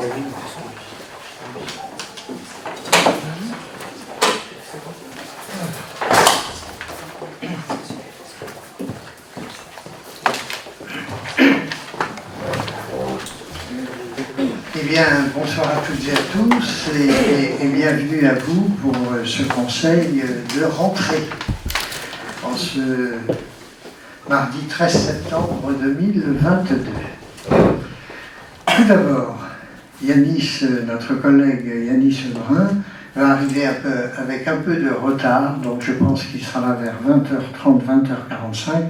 Eh bien, bonsoir à toutes et à tous et bienvenue à vous pour ce conseil de rentrée en ce mardi 13 septembre 2022. Tout d'abord, Yanis, notre collègue Yanis Lebrun, va arriver avec un peu de retard, donc je pense qu'il sera là vers 20h30, 20h45.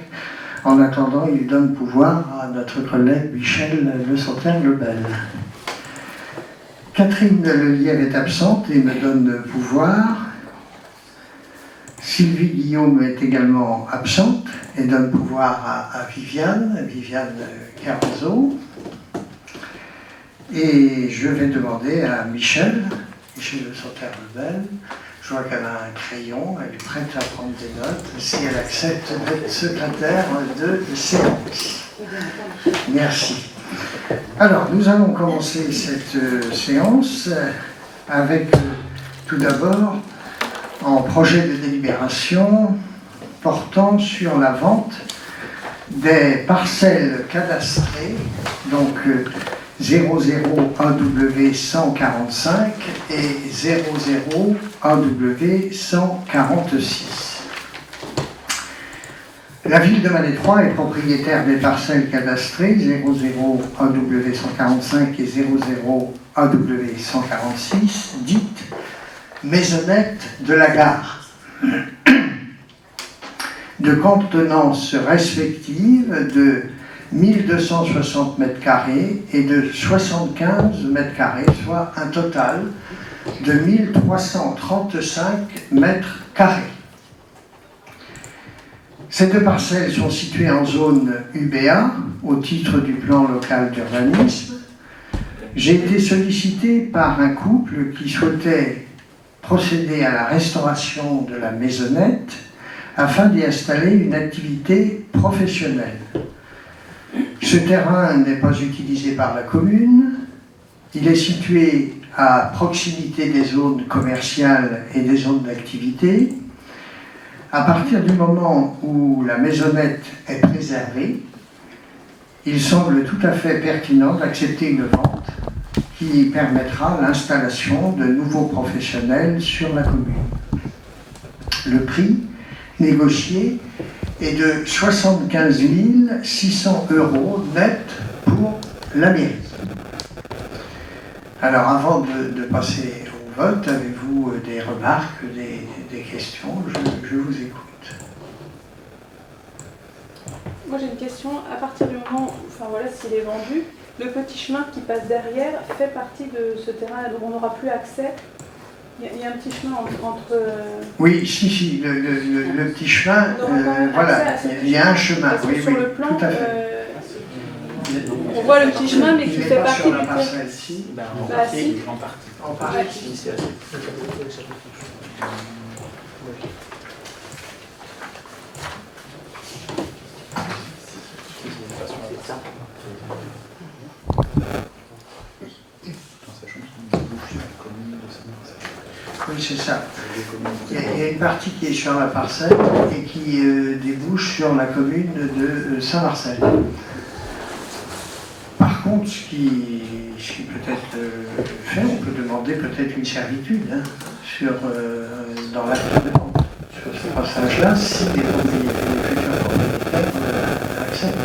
En attendant, il donne pouvoir à notre collègue Michel Le Sauterre-Lebel. Catherine Lelièvre est absente et me donne pouvoir. Sylvie Guillaume est également absente et donne pouvoir à Viviane Caruso. Et je vais demander à Michel Le Sauterre-Lebel. Je vois qu'elle a un crayon, elle est prête à prendre des notes, si elle accepte d'être secrétaire de séance. Merci. Alors, nous allons commencer cette séance avec tout d'abord un projet de délibération portant sur la vente des parcelles cadastrées, donc 00AW145 et 00AW146. La ville de Malétroit est propriétaire des parcelles cadastrées 00AW145 et 00AW146, dites maisonnettes de la gare, de contenance respective de 1260 m² et de 75 m², soit un total de 1335 m². Ces deux parcelles sont situées en zone UBA, au titre du plan local d'urbanisme. J'ai été sollicité par un couple qui souhaitait procéder à la restauration de la maisonnette afin d'y installer une activité professionnelle. Ce terrain n'est pas utilisé par la commune. Il est situé à proximité des zones commerciales et des zones d'activité. À partir du moment où la maisonnette est préservée, il semble tout à fait pertinent d'accepter une vente qui permettra l'installation de nouveaux professionnels sur la commune. Le prix négocié est de 75 600 € net pour la mairie. Alors, avant de passer au vote, avez-vous des remarques, des questions? Je vous écoute. Moi j'ai une question. À partir du moment où, s'il est vendu, le petit chemin qui passe derrière fait partie de ce terrain-là, donc on n'aura plus accès. Il y a un petit chemin entre... Oui, si, le petit chemin, voilà, il y a un chemin, oui, sur le plan, tout à fait. On voit le petit chemin, mais qui fait partie du terrain. Si. En partie. Oui, c'est ça. Il y a une partie qui est sur la parcelle et qui débouche sur la commune de Saint-Marcel. Par contre, ce qui peut être fait, on peut demander peut-être une servitude dans l'acte de vente. Sur ce passage-là, si les futurs propriétaires acceptent.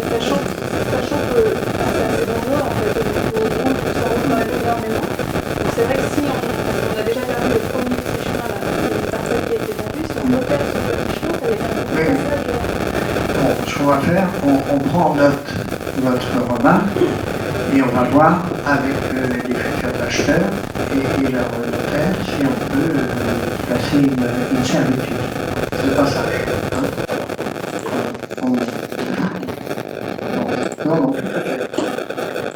Sachant que c'est assez dangereux, en fait, au monde, ça roule quand même énormément. Donc c'est vrai que si on a déjà perdu le premier petit chemin, là, une parcelle qui a été vendue, si on opère ce petit chemin, ça va être un bon passage. Bon, ce qu'on va faire, on prend en note votre remarque et on va voir avec les futurs acheteurs et leur notaire si on peut passer une servitude. C'est le passage. Hein. Non, tout à fait.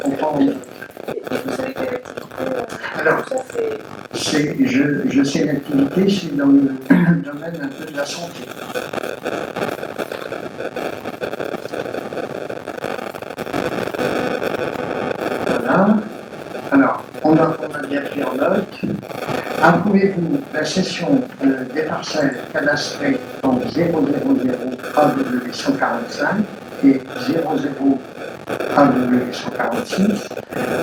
On prend en note. Et vous savez quelle activité Alors, ça, je sais l'activité, c'est dans le domaine un peu de la santé. Voilà. bien pris en note. Approuvez-vous la cession des parcelles cadastrées en 000 AW145 et 00 AW146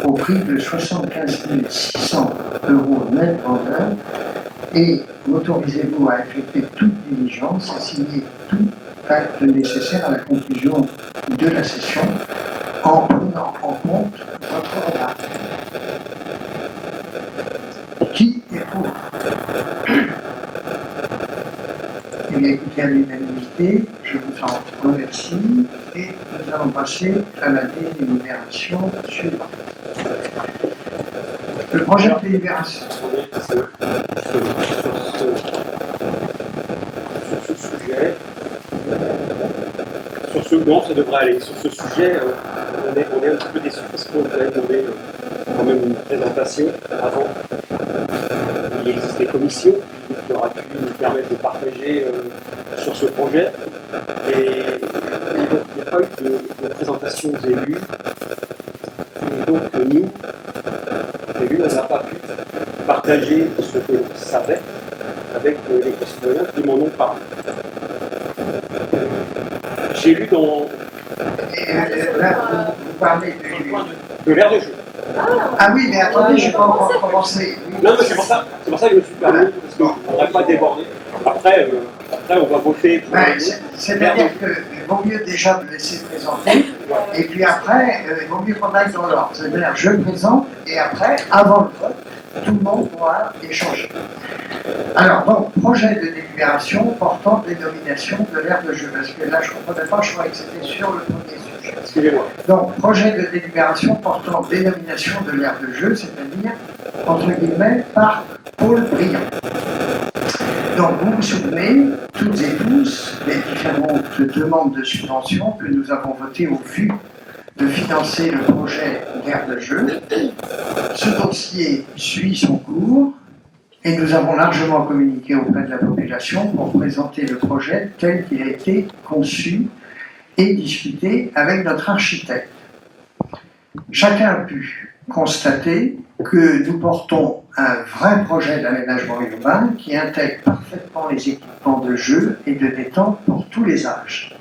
au prix de 75 600 € net vendeur et autorisez-vous à effectuer toute diligence et signer tout acte nécessaire à la conclusion de la session en prenant en compte votre regard. Qui est pour? Eh bien, écoutez, à l'unanimité, je vous en remercie et nous allons passer à la délibération suivante. Le projet de délibération. Non, ça devrait aller. Sur ce sujet, on est un petit peu déçus parce qu'on devait donner quand même une présentation avant. Il existe des commissions qui auraient pu nous permettre de partager sur ce projet. Et donc, il n'y a pas eu de présentation aux élus. Et donc, nous, élus, on n'a pas pu partager ce que l'on savait avec les concitoyens qui m'en ont parlé. J'ai lu dans... Là, vous parlez de l'aire de jeu. Ah oui, mais attendez, je n'ai pas encore commencé. Non, mais c'est pour ça que je me suis permis, parce qu'on n'aurait pas débordé. Après, on va voter. C'est-à-dire qu'il vaut mieux déjà me laisser présenter, et puis après, il vaut mieux qu'on aille dans l'ordre. C'est-à-dire, je présente, et après, avant le vote, tout le monde pourra échanger. Alors, donc, projet de délibération portant dénomination de l'aire de jeu. Parce que là, je ne comprenais pas, je croyais que c'était sur le premier sujet. Excusez-moi. Donc, projet de délibération portant dénomination de l'aire de jeu, c'est-à-dire, entre guillemets, par Paul Briand. Donc, vous vous souvenez, toutes et tous, les différentes demandes de subvention que nous avons votées au vu de financer le projet d'aire de jeu. Ce dossier suit son cours. Et nous avons largement communiqué auprès de la population pour présenter le projet tel qu'il a été conçu et discuté avec notre architecte. Chacun a pu constater que nous portons un vrai projet d'aménagement urbain qui intègre parfaitement les équipements de jeu et de détente pour tous les âges.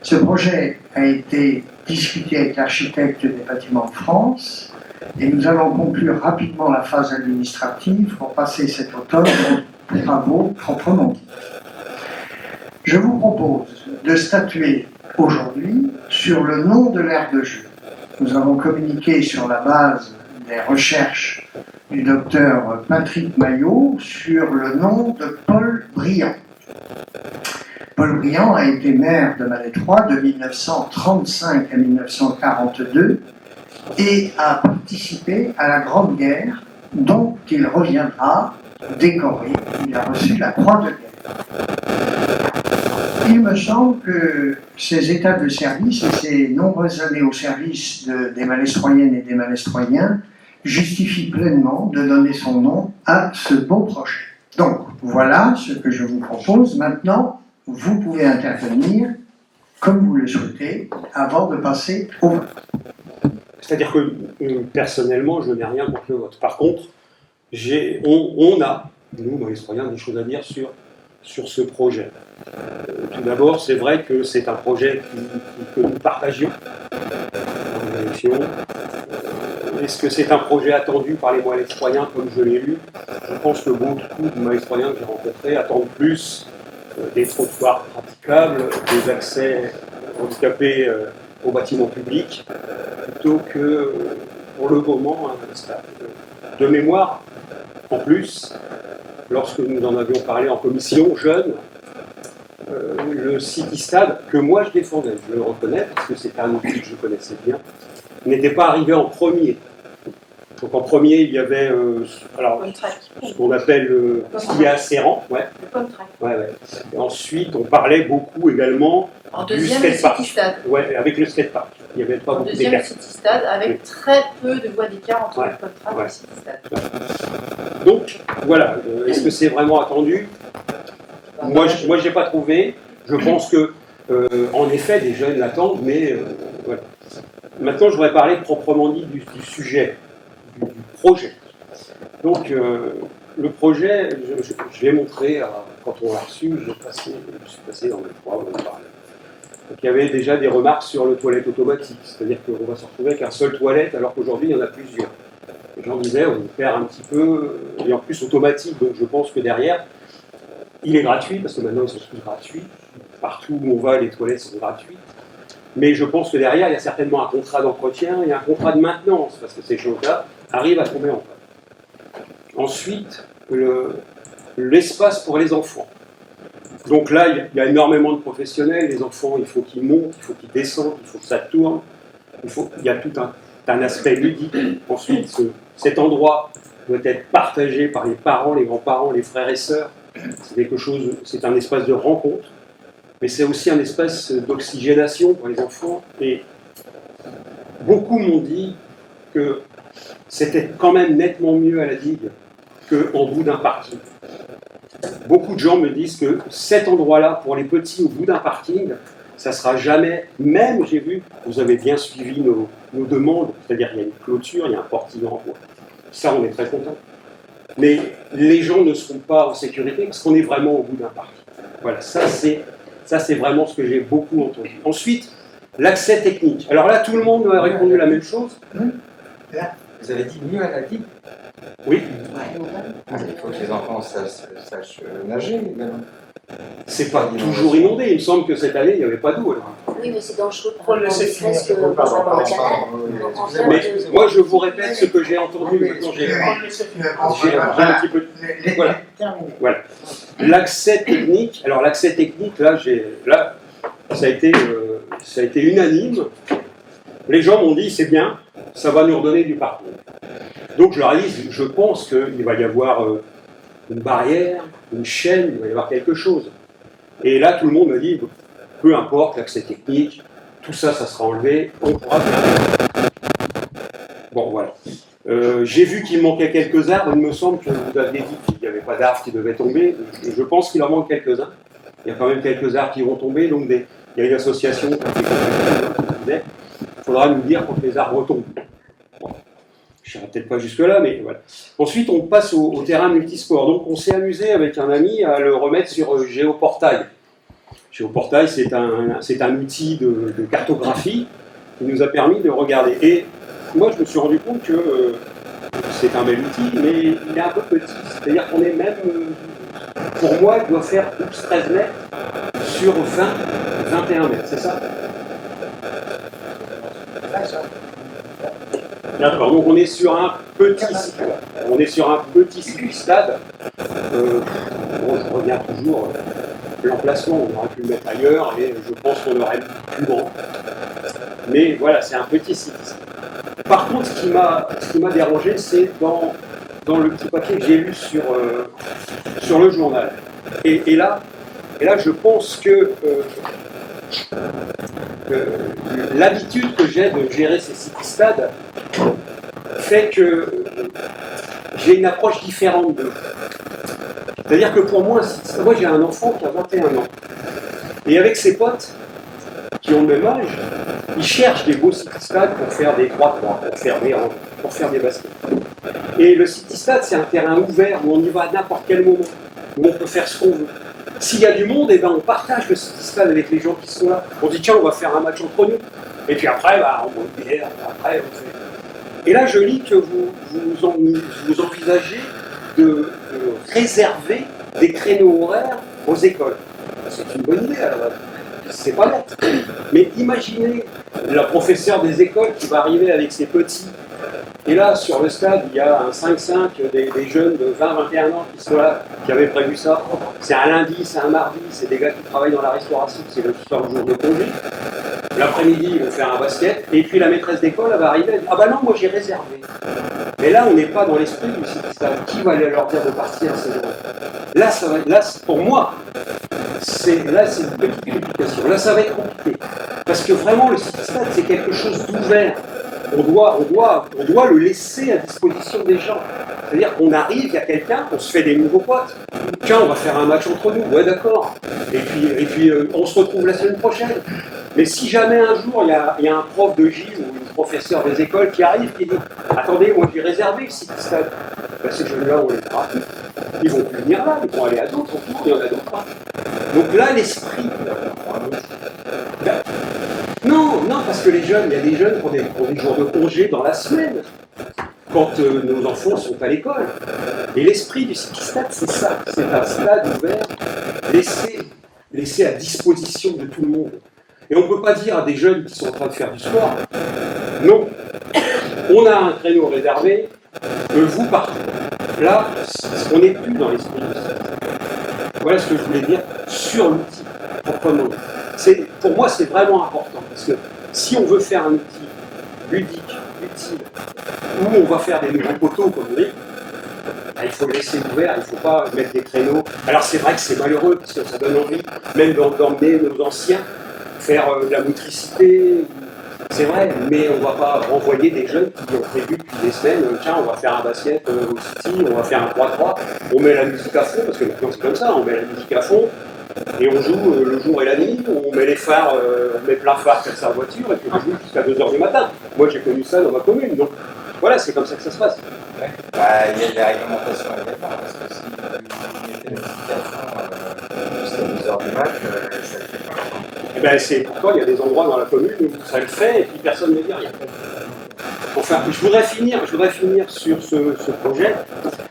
Ce projet a été discuté avec l'architecte des Bâtiments de France et nous allons conclure rapidement la phase administrative pour passer cet automne aux travaux proprement dits. Je vous propose de statuer aujourd'hui sur le nom de l'aire de jeu. Nous avons communiqué sur la base des recherches du docteur Patrick Maillot sur le nom de Paul Briand. Paul Briand a été maire de Malétroit de 1935 à 1942 et a participé à la Grande Guerre dont il reviendra décoré. Il a reçu la Croix de Guerre. Il me semble que ces états de service et ces nombreuses années au service des Malestroyennes et des Malestroyens justifient pleinement de donner son nom à ce beau projet. Donc, voilà ce que je vous propose. Maintenant, vous pouvez intervenir comme vous le souhaitez avant de passer au vote. C'est-à-dire que, personnellement, je n'ai rien contre le vote. Par contre, on a, nous, Malestroyens, des choses à dire sur ce projet. Tout d'abord, c'est vrai que c'est un projet que nous partagions dans l'élection. Est-ce que c'est un projet attendu par les Malestroyens comme je l'ai lu? Je pense que beaucoup de Malestroyens que j'ai rencontrés attendent plus des trottoirs praticables, des accès handicapés aux bâtiments publics, plutôt que, pour le moment, un stade de mémoire. En plus, lorsque nous en avions parlé en commission, jeune, le City Stade, que moi je défendais, je le reconnais, parce que c'était un outil que je connaissais bien, n'était pas arrivé en premier. Donc en premier, il y avait ce qu'on appelle ce qui est acérant. Ouais. Le contract. Ouais. Et ensuite, on parlait beaucoup également En du deuxième, le skatepark. City Stade. Ouais, avec le skatepark. Il n'y avait pas En beaucoup deuxième, d'écart. le City Stade, avec très peu de voies d'écart entre Ouais. le contract et le City Stade. Donc, voilà. Est-ce que c'est vraiment attendu? Moi, je n'ai pas trouvé. Je pense que, en effet, des jeunes l'attendent, mais voilà. Maintenant, je voudrais parler proprement dit du sujet, du projet. Donc, le projet, je l'ai montré, quand on l'a reçu, je suis passé dans le 3, on en parlait. Donc, il y avait déjà des remarques sur le toilette automatique, c'est-à-dire qu'on va se retrouver avec un seul toilette alors qu'aujourd'hui, il y en a plusieurs. Les gens disaient, on perd un petit peu, et en plus automatique, donc je pense que derrière, il est gratuit, parce que maintenant, ils sont tous gratuits. Partout où on va, les toilettes sont gratuites. Mais je pense que derrière, il y a certainement un contrat d'entretien et un contrat de maintenance, parce que ces choses-là arrivent à tomber en panne. Ensuite, l'espace pour les enfants. Donc là, il y a énormément de professionnels. Les enfants, il faut qu'ils montent, il faut qu'ils descendent, il faut que ça tourne. Il y a tout un aspect ludique. Ensuite, cet endroit doit être partagé par les parents, les grands-parents, les frères et sœurs. C'est un espace de rencontre, mais c'est aussi un espace d'oxygénation pour les enfants. Et beaucoup m'ont dit que c'était quand même nettement mieux à la digue qu'en bout d'un parking. Beaucoup de gens me disent que cet endroit-là, pour les petits au bout d'un parking, ça ne sera jamais, même j'ai vu, vous avez bien suivi nos demandes, c'est-à-dire il y a une clôture, il y a un portillon en bois. Ça, on est très content. Mais les gens ne seront pas en sécurité parce qu'on est vraiment au bout d'un parking. Voilà, ça c'est vraiment ce que j'ai beaucoup entendu. Ensuite, l'accès technique. Alors là, tout le monde a répondu la même chose. Vous avez dit mieux à la digue? Oui. Il faut que les enfants sachent nager également. C'est pas toujours inondé. Il me semble que cette année, il n'y avait pas d'eau. Oui, mais c'est dangereux. Faut le laisser finir. Mais moi, je vous répète ce que j'ai entendu quand j'ai un petit peu. Voilà. L'accès technique. Alors l'accès technique, là, ça a été unanime. Les gens m'ont dit c'est bien, ça va nous redonner du parcours. Donc je leur ai dit, je pense qu'il va y avoir une barrière, une chaîne, il va y avoir quelque chose. Et là, tout le monde me dit, peu importe l'accès technique, tout ça, ça sera enlevé, on pourra faire. Bon, voilà. J'ai vu qu'il manquait quelques arbres, il me semble que vous aviez dit qu'il n'y avait pas d'arbres qui devaient tomber. Je pense qu'il en manque quelques-uns. Il y a quand même quelques arbres qui vont tomber, donc il y a une association qui il faudra nous dire quand les arbres tombent. Bon. Je n'irai peut-être pas jusque-là, mais voilà. Ensuite, on passe au terrain multisport. Donc, on s'est amusé avec un ami à le remettre sur Géoportail. Géoportail, c'est un outil de cartographie qui nous a permis de regarder. Et moi, je me suis rendu compte que c'est un bel outil, mais il est un peu petit. C'est-à-dire qu'on est même, pour moi, il doit faire 13 mètres sur 21 mètres, c'est ça? D'accord, donc on est sur un petit stade. Bon, je reviens toujours, l'emplacement, on aurait pu le mettre ailleurs, et je pense qu'on aurait mis plus grand. Mais voilà, c'est un petit site. Par contre, ce qui m'a dérangé, c'est dans le petit papier que j'ai lu sur le journal. Et là, je pense que l'habitude que j'ai de gérer ces city-stades fait que j'ai une approche différente d'eux. C'est-à-dire que pour moi j'ai un enfant qui a 21 ans. Et avec ses potes, qui ont le même âge, ils cherchent des beaux city-stades pour faire des 3-3, pour faire des baskets. Et le city-stade, c'est un terrain ouvert où on y va à n'importe quel moment, où on peut faire ce qu'on veut. S'il y a du monde, eh ben, on partage le city-stade avec les gens qui sont là. On dit tiens, on va faire un match entre nous. Et puis après, on boit une bière, après on fait. Et là, je lis que vous envisagez de réserver des créneaux horaires aux écoles. C'est une bonne idée, alors. C'est pas net. Mais imaginez la professeure des écoles qui va arriver avec ses petits. Et là, sur le stade, il y a un 5-5 des jeunes de 20-21 ans qui sont là, qui avaient prévu ça. C'est un lundi, c'est un mardi, c'est des gars qui travaillent dans la restauration, c'est le jour de congé. L'après-midi, ils vont faire un basket. Et puis la maîtresse d'école, elle va arriver, elle dit ah bah non, moi j'ai réservé. Mais là, on n'est pas dans l'esprit du city-stade. Qui va aller leur dire de partir à ces gens-là? Là, pour moi, c'est une petite complication. Là, ça va être compliqué. Parce que vraiment, le city-stade, c'est quelque chose d'ouvert. On doit le laisser à disposition des gens. C'est-à-dire qu'on arrive, il y a quelqu'un, on se fait des nouveaux potes. Tiens, on va faire un match entre nous. Ouais, d'accord. Et puis on se retrouve la semaine prochaine. Mais si jamais un jour, il y a un prof de gym ou une professeure des écoles qui arrive, qui dit « Attendez, moi j'ai réservé le city-stade. ben, ces jeunes-là, on les fera. Ils vont plus venir là, ils vont aller à d'autres, il y en a d'autres pas. Donc là, l'esprit. Non, non, parce que les jeunes, il y a des jeunes qui ont des jours de congé dans la semaine, quand nos enfants sont à l'école. Et l'esprit du Citystade, c'est ça. C'est un stade ouvert, laissé à disposition de tout le monde. Et on ne peut pas dire à des jeunes qui sont en train de faire du sport, non, on a un créneau réservé, vous partez. Là, on n'est plus dans l'esprit du Citystade. Voilà ce que je voulais dire sur l'outil, proprement. Pour moi, c'est vraiment important, parce que si on veut faire un outil ludique, utile, où on va faire des nouveaux poteaux, comme on dit, il faut le laisser ouvert, il ne faut pas mettre des créneaux. Alors c'est vrai que c'est malheureux, parce que ça donne envie, même d'emmener nos anciens, faire de la motricité, c'est vrai, mais on ne va pas renvoyer des jeunes qui ont prévu depuis des semaines, tiens, on va faire un basket au City, on va faire un 3-3, on met la musique à fond, parce que maintenant c'est comme ça, on met la musique à fond, et on joue le jour et la nuit, on met les phares, on met plein phare sur sa voiture, et puis on joue jusqu'à 2h du matin. Moi j'ai connu ça dans ma commune, donc voilà, c'est comme ça que ça se passe. Ouais. Bah, il y a des réglementations également, parce que si vous mettez la musique à fond jusqu'à 2h du mat, ça ne fait pas. Et ben c'est pourquoi il y a des endroits dans la commune où ça le fait et puis personne ne dit rien. Enfin, je voudrais finir sur ce projet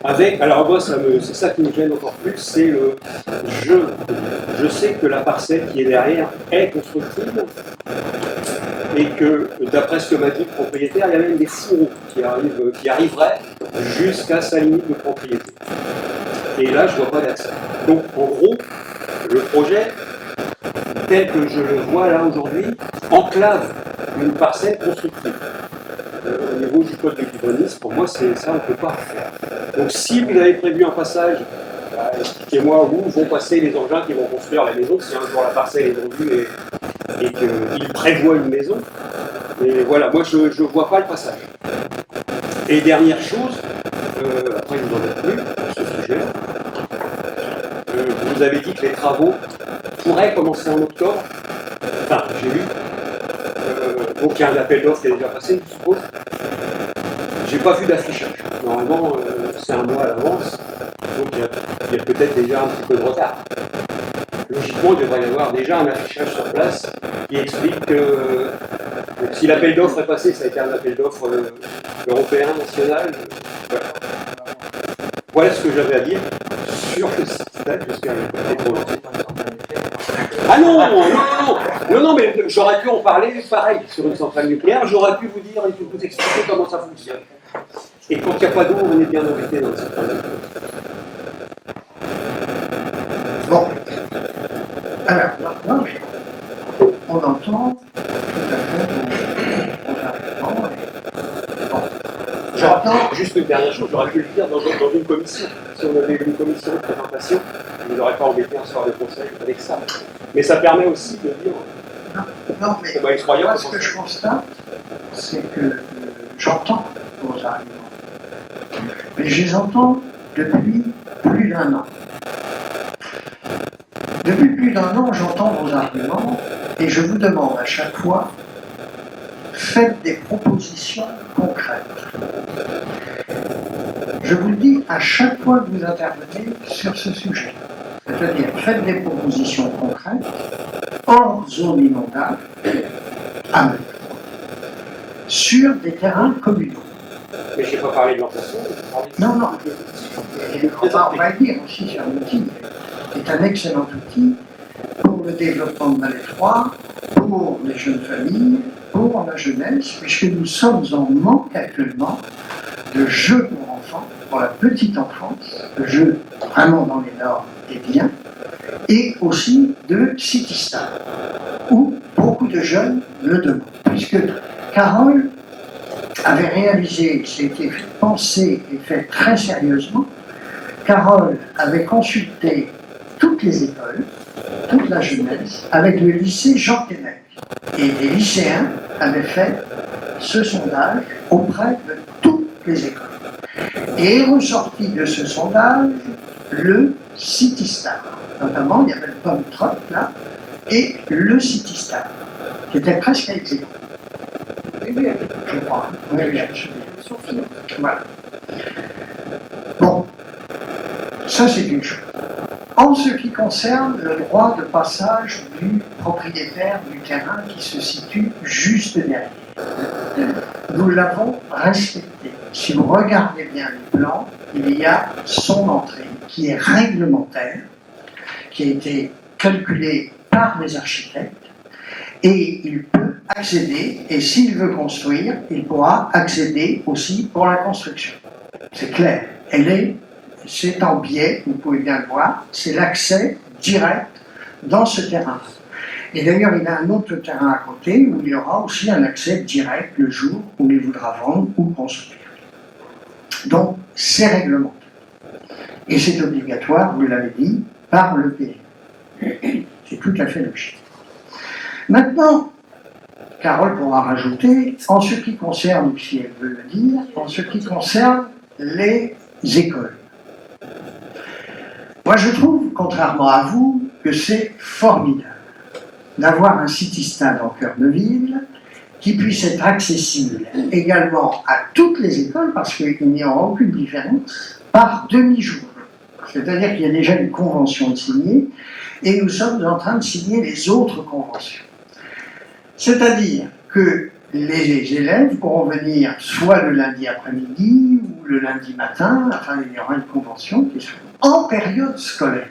avec. Alors moi, c'est ça qui me gêne encore plus, c'est le je sais que la parcelle qui est derrière est constructible et que, d'après ce que m'a dit le propriétaire, il y a même des fourreaux qui arriveraient jusqu'à sa limite de propriété. Et là, je ne vois pas d'accès. Donc, en gros, le projet, tel que je le vois là aujourd'hui, enclave une parcelle constructive. Au niveau du code de l'urbanisme, pour moi, c'est ça, on ne peut pas faire. Donc, si vous avez prévu un passage, expliquez-moi où vont passer les engins qui vont construire la maison, si un jour la parcelle est vendue et qu'il prévoit une maison. Et voilà, moi, je ne vois pas le passage. Et dernière chose, après, je vous en ai plus sur ce sujet. Vous avez dit que les travaux pourraient commencer en octobre. Enfin, j'ai lu. Donc il y a un appel d'offres qui est déjà passé, je suppose. J'ai pas vu d'affichage. Normalement, c'est un mois à l'avance. Donc il y a peut-être déjà un petit peu de retard. Logiquement, il devrait y avoir déjà un affichage sur place qui explique que si l'appel d'offres est passé, ça a été un appel d'offres européen, national. Voilà. Voilà ce que j'avais à dire sur le site. J'espère que j'ai pas trop longtemps. Ah non, mais j'aurais pu en parler pareil sur une centrale nucléaire, j'aurais pu vous dire et vous expliquer comment ça fonctionne. Et quand il n'y a pas d'eau, on est bien embêté dans la centrale nucléaire. Bon. Alors, maintenant, on entend tout à fait vos arguments. Bon. J'entends. Juste une dernière chose, j'aurais pu le dire dans une commission. Si on avait eu une commission de présentation, je ne n'aurais pas embêté un soir de conseil avec ça. Mais ça permet aussi de dire. Non, mais moi, ce que je constate, c'est que j'entends vos arguments. Mais je les entends depuis plus d'un an. Depuis plus d'un an, j'entends vos arguments et je vous demande à chaque fois, faites des propositions concrètes. Je vous le dis à chaque fois que vous intervenez sur ce sujet. C'est-à-dire, faites des propositions concrètes, hors zone inondable, sur des terrains communaux. Mais je n'ai pas parlé de l'emplacement. Non. On va le dire aussi, c'est un outil. C'est un excellent outil pour le développement de Malétroit, pour les jeunes familles, pour la jeunesse, puisque nous sommes en manque actuellement de jeux pour enfants, pour la petite enfance, de jeux vraiment dans les normes et bien, et aussi de Citystade, où beaucoup de jeunes le demandent. Puisque Carole avait réalisé, c'était pensé et fait très sérieusement, Carole avait consulté toutes les écoles, toute la jeunesse, avec le lycée Jean Québec. Et les lycéens avaient fait ce sondage auprès de toutes les écoles. Et est ressorti de ce sondage le Citystade. Notamment, il y avait le Pomme Trot là, et le Citystade, qui était presque à exécuter. Oui, je crois. Oui, je me souviens. Voilà. Ça, c'est une chose. En ce qui concerne le droit de passage du propriétaire du terrain qui se situe juste derrière, nous l'avons respecté. Si vous regardez bien le plan, il y a son entrée qui est réglementaire, qui a été calculée par les architectes, et il peut accéder, et s'il veut construire, il pourra accéder aussi pour la construction. C'est clair. C'est en biais, vous pouvez bien le voir, c'est l'accès direct dans ce terrain. Et d'ailleurs, il a un autre terrain à côté où il y aura aussi un accès direct le jour où il voudra vendre ou construire. Donc, c'est réglementé. Et c'est obligatoire, vous l'avez dit, par le pays. C'est tout à fait logique. Maintenant, Carole pourra rajouter, en ce qui concerne, si elle veut le dire, en ce qui concerne les écoles. Moi, je trouve, contrairement à vous, que c'est formidable d'avoir un city-stade en cœur de ville qui puisse être accessible également à toutes les écoles, parce qu'il n'y aura aucune différence, par demi-jour. C'est-à-dire qu'il y a déjà une convention de signer, et nous sommes en train de signer les autres conventions. C'est-à-dire que les élèves pourront venir soit le lundi après-midi ou le lundi matin, enfin il y aura une convention qui sera en période scolaire.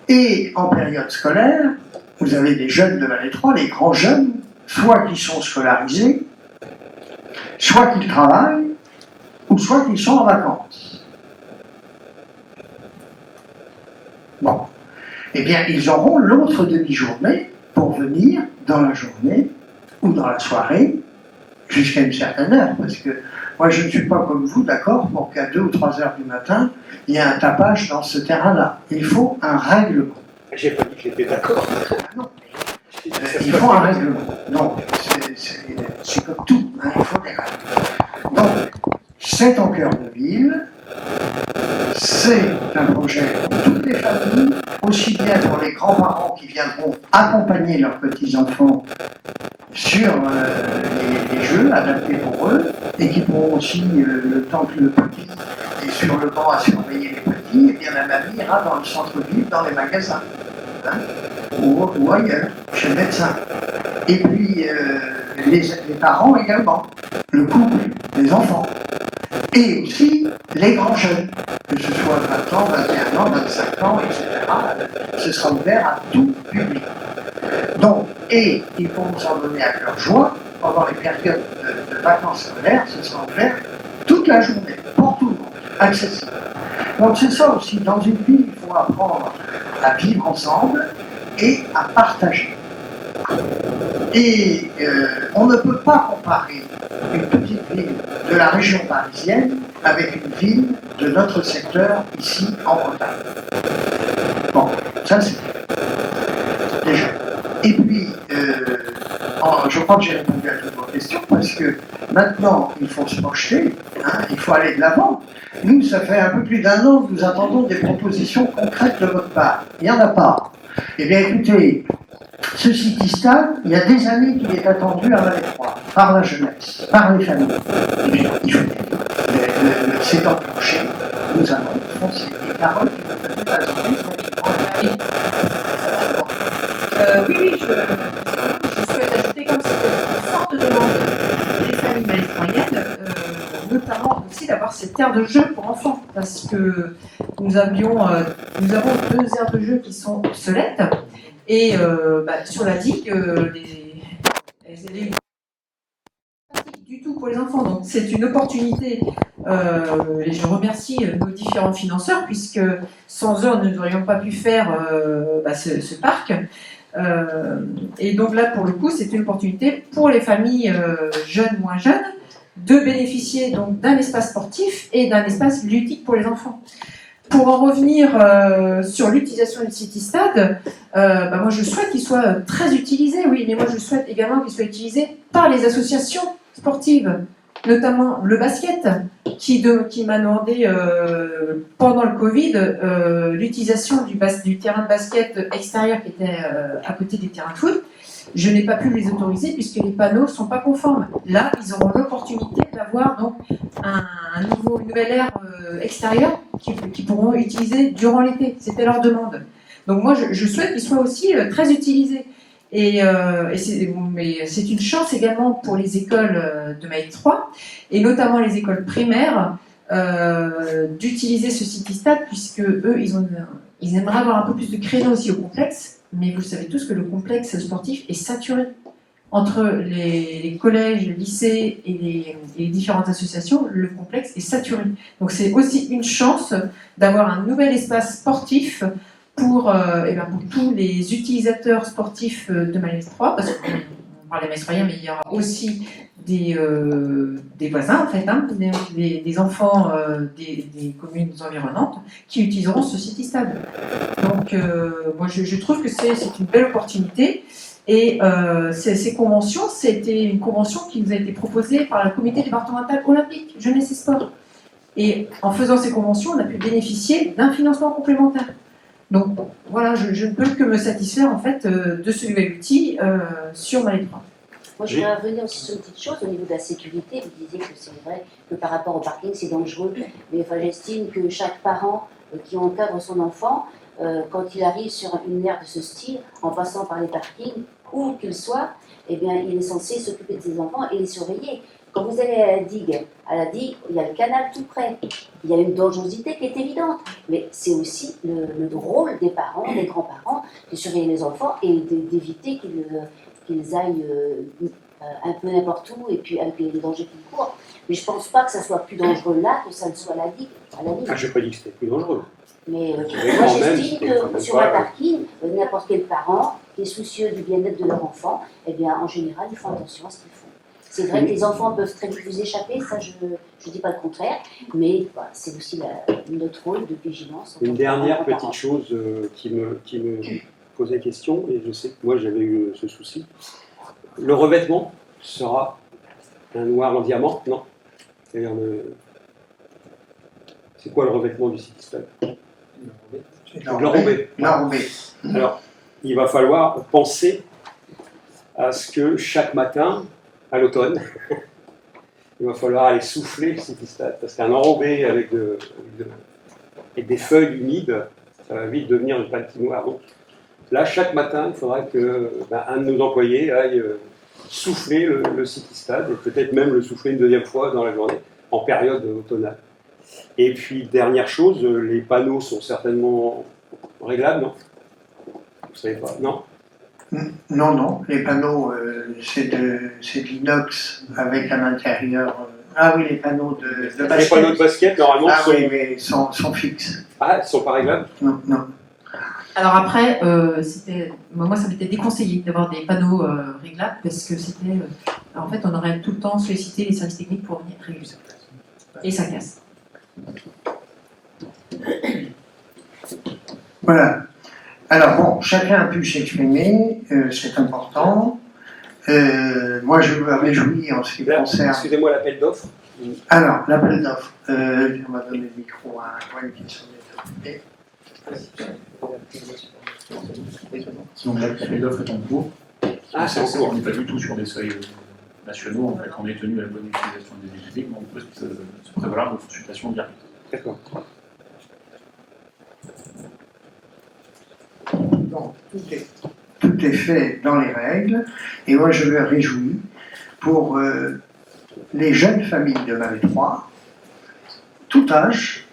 Et en période scolaire, vous avez des jeunes de Vallée 3, les grands jeunes, soit qui sont scolarisés, soit qu'ils travaillent, ou soit qu'ils sont en vacances. Bon. Eh bien, ils auront l'autre demi-journée pour venir dans la journée ou dans la soirée, jusqu'à une certaine heure, parce que moi je ne suis pas comme vous d'accord pour qu'à 2 ou 3 heures du matin, il y ait un tapage dans ce terrain-là. Il faut un règlement. J'ai pas dit que j'étais d'accord. Non. Il faut un règlement. Non, c'est comme tout, hein, il faut des règles. Donc, c'est en cœur de ville, c'est un projet pour toutes les familles, aussi bien pour les grands-parents qui viendront accompagner leurs petits-enfants sur les jeux adaptés pour eux, et qui pourront aussi, le temps que le petit est sur le banc à surveiller les petits, et bien la mamie ira dans le centre-ville, dans les magasins, hein, ou ailleurs, chez le médecin. Et puis les parents également, le couple, les enfants, et aussi les grands jeunes, que ce soit 20 ans, 21 ans, 25 ans, etc. Ce sera ouvert à tout public. Donc, et ils pourront s'en donner à leur joie pendant les périodes de vacances scolaires, ce sera ouvert toute la journée, pour tout le monde, accessible. Donc c'est ça aussi, dans une ville, il faut apprendre à vivre ensemble et à partager. Et on ne peut pas comparer une petite ville de la région parisienne avec une ville de notre secteur ici en Bretagne. Bon, ça c'est déjà. Et puis, je crois que j'ai répondu à toutes vos questions, parce que maintenant, il faut se projeter, hein, il faut aller de l'avant. Nous, ça fait un peu plus d'1 an que nous attendons des propositions concrètes de votre part. Il n'y en a pas. Eh bien, écoutez, ce city-stade, il y a des années qu'il est attendu à Vallée 3, par la jeunesse, par les familles. Eh bien, il faut c'est enclenché, nous allons foncer. Et Carole, qui va peut-être la journée, oui, je souhaite ajouter, comme c'est une forte demande des familles valaisoyennes, notamment aussi d'avoir ces terres de jeu pour enfants, parce que nous avons 2 aires de jeu qui sont obsolètes, et sur la digue, les du tout pour les enfants. Donc c'est une opportunité, et je remercie nos différents financeurs, puisque sans eux, nous n'aurions pas pu faire ce parc. Et donc là, pour le coup, c'est une opportunité pour les familles jeunes, moins jeunes, de bénéficier donc d'un espace sportif et d'un espace ludique pour les enfants. Pour en revenir sur l'utilisation du city-stade, moi je souhaite qu'il soit très utilisé, oui, mais moi je souhaite également qu'il soit utilisé par les associations sportives, notamment le basket, qui m'a demandé pendant le Covid l'utilisation du terrain de basket extérieur qui était à côté des terrains de foot. je n'ai pas pu les autoriser puisque les panneaux ne sont pas conformes. Là, ils auront l'opportunité d'avoir donc une nouvelle aire extérieure qu'ils pourront utiliser durant l'été. C'était leur demande. Donc moi, je souhaite qu'ils soient aussi très utilisés. Mais c'est une chance également pour les écoles de Maïs 3, et notamment les écoles primaires, d'utiliser ce city-stade, puisque eux, ils aimeraient avoir un peu plus de créneaux aussi au complexe, mais vous savez tous que le complexe sportif est saturé. Entre les collèges, les lycées et les différentes associations, le complexe est saturé. Donc c'est aussi une chance d'avoir un nouvel espace sportif pour tous les utilisateurs sportifs de Maïs 3, parce qu'on parlait Maïs 3, mais il y aura aussi des voisins, en fait, des enfants des communes environnantes qui utiliseront ce city-stade. Donc, moi, je trouve que c'est une belle opportunité. Et ces conventions, c'était une convention qui nous a été proposée par le comité départemental olympique, jeunesse et sport. Et en faisant ces conventions, on a pu bénéficier d'un financement complémentaire. Donc, voilà, je ne peux que me satisfaire, en fait, de ce nouvel outil sur Maïs 3. Moi, je voudrais revenir aussi sur une petite chose au niveau de la sécurité. Vous disiez que c'est vrai que par rapport au parking, c'est dangereux. Mais enfin, j'estime que chaque parent qui encadre son enfant, quand il arrive sur une aire de ce style, en passant par les parkings, où qu'il soit, eh bien, il est censé s'occuper de ses enfants et les surveiller. Quand vous allez à la digue, il y a le canal tout près. Il y a une dangerosité qui est évidente. Mais c'est aussi le rôle des parents, des grands-parents, de surveiller les enfants et d'éviter qu'ils aillent un peu n'importe où et puis avec les dangers qu'ils courent. Mais je ne pense pas que ça soit plus dangereux là que ça ne soit à la digue. Ah, je n'ai pas dit que c'était plus dangereux. Mais moi j'estime que sur un parking, n'importe quel parent qui est soucieux du bien-être de leur enfant, eh bien en général ils font attention à ce qu'ils font. C'est vrai que les enfants peuvent très vite vous échapper, ça je ne dis pas le contraire, mais voilà, c'est aussi notre rôle de vigilance. Une dernière petite chose qui me posait question, et je sais que moi j'avais eu ce souci. Le revêtement sera un noir en diamant, non? C'est-à-dire c'est quoi le revêtement du city-stade? L'enrobé. Alors, il va falloir penser à ce que chaque matin, à l'automne, il va falloir aller souffler le city-stade, parce qu'un enrobé avec des feuilles humides, ça va vite devenir une patinoire. Donc, là, chaque matin, il faudra qu'un de nos employés aille souffler le city-stade, et peut-être même le souffler une deuxième fois dans la journée, en période automnale. Et puis, dernière chose, les panneaux sont certainement réglables, non? Vous savez pas, non? Non, les panneaux, c'est de l'inox avec à l'intérieur... ah oui, les panneaux de basket. Les panneaux de basket, normalement, oui, mais sont fixes. Ah, ils ne sont pas réglables? Non. Alors après, moi ça m'était déconseillé d'avoir des panneaux réglables parce que c'était... en fait, on aurait tout le temps sollicité les services techniques pour venir régler ça. Et ça casse. Voilà. Alors bon, chacun a pu s'exprimer, c'est important. Moi, je me réjouis en ce qui concerne... Excusez-moi, l'appel d'offres. Alors, l'appel d'offres. On va donner le micro à Antoine qui s'en est occupé. Donc l'appel d'offres est en cours. Ah, c'est en cours. On n'est pas du tout sur des seuils nationaux, en fait, on est tenu à la bonne utilisation des publics, mais on peut se prévaloir de consultation directe. D'accord. Donc, tout est fait dans les règles, et moi je me réjouis pour les jeunes familles de Maïs 3, tout âge,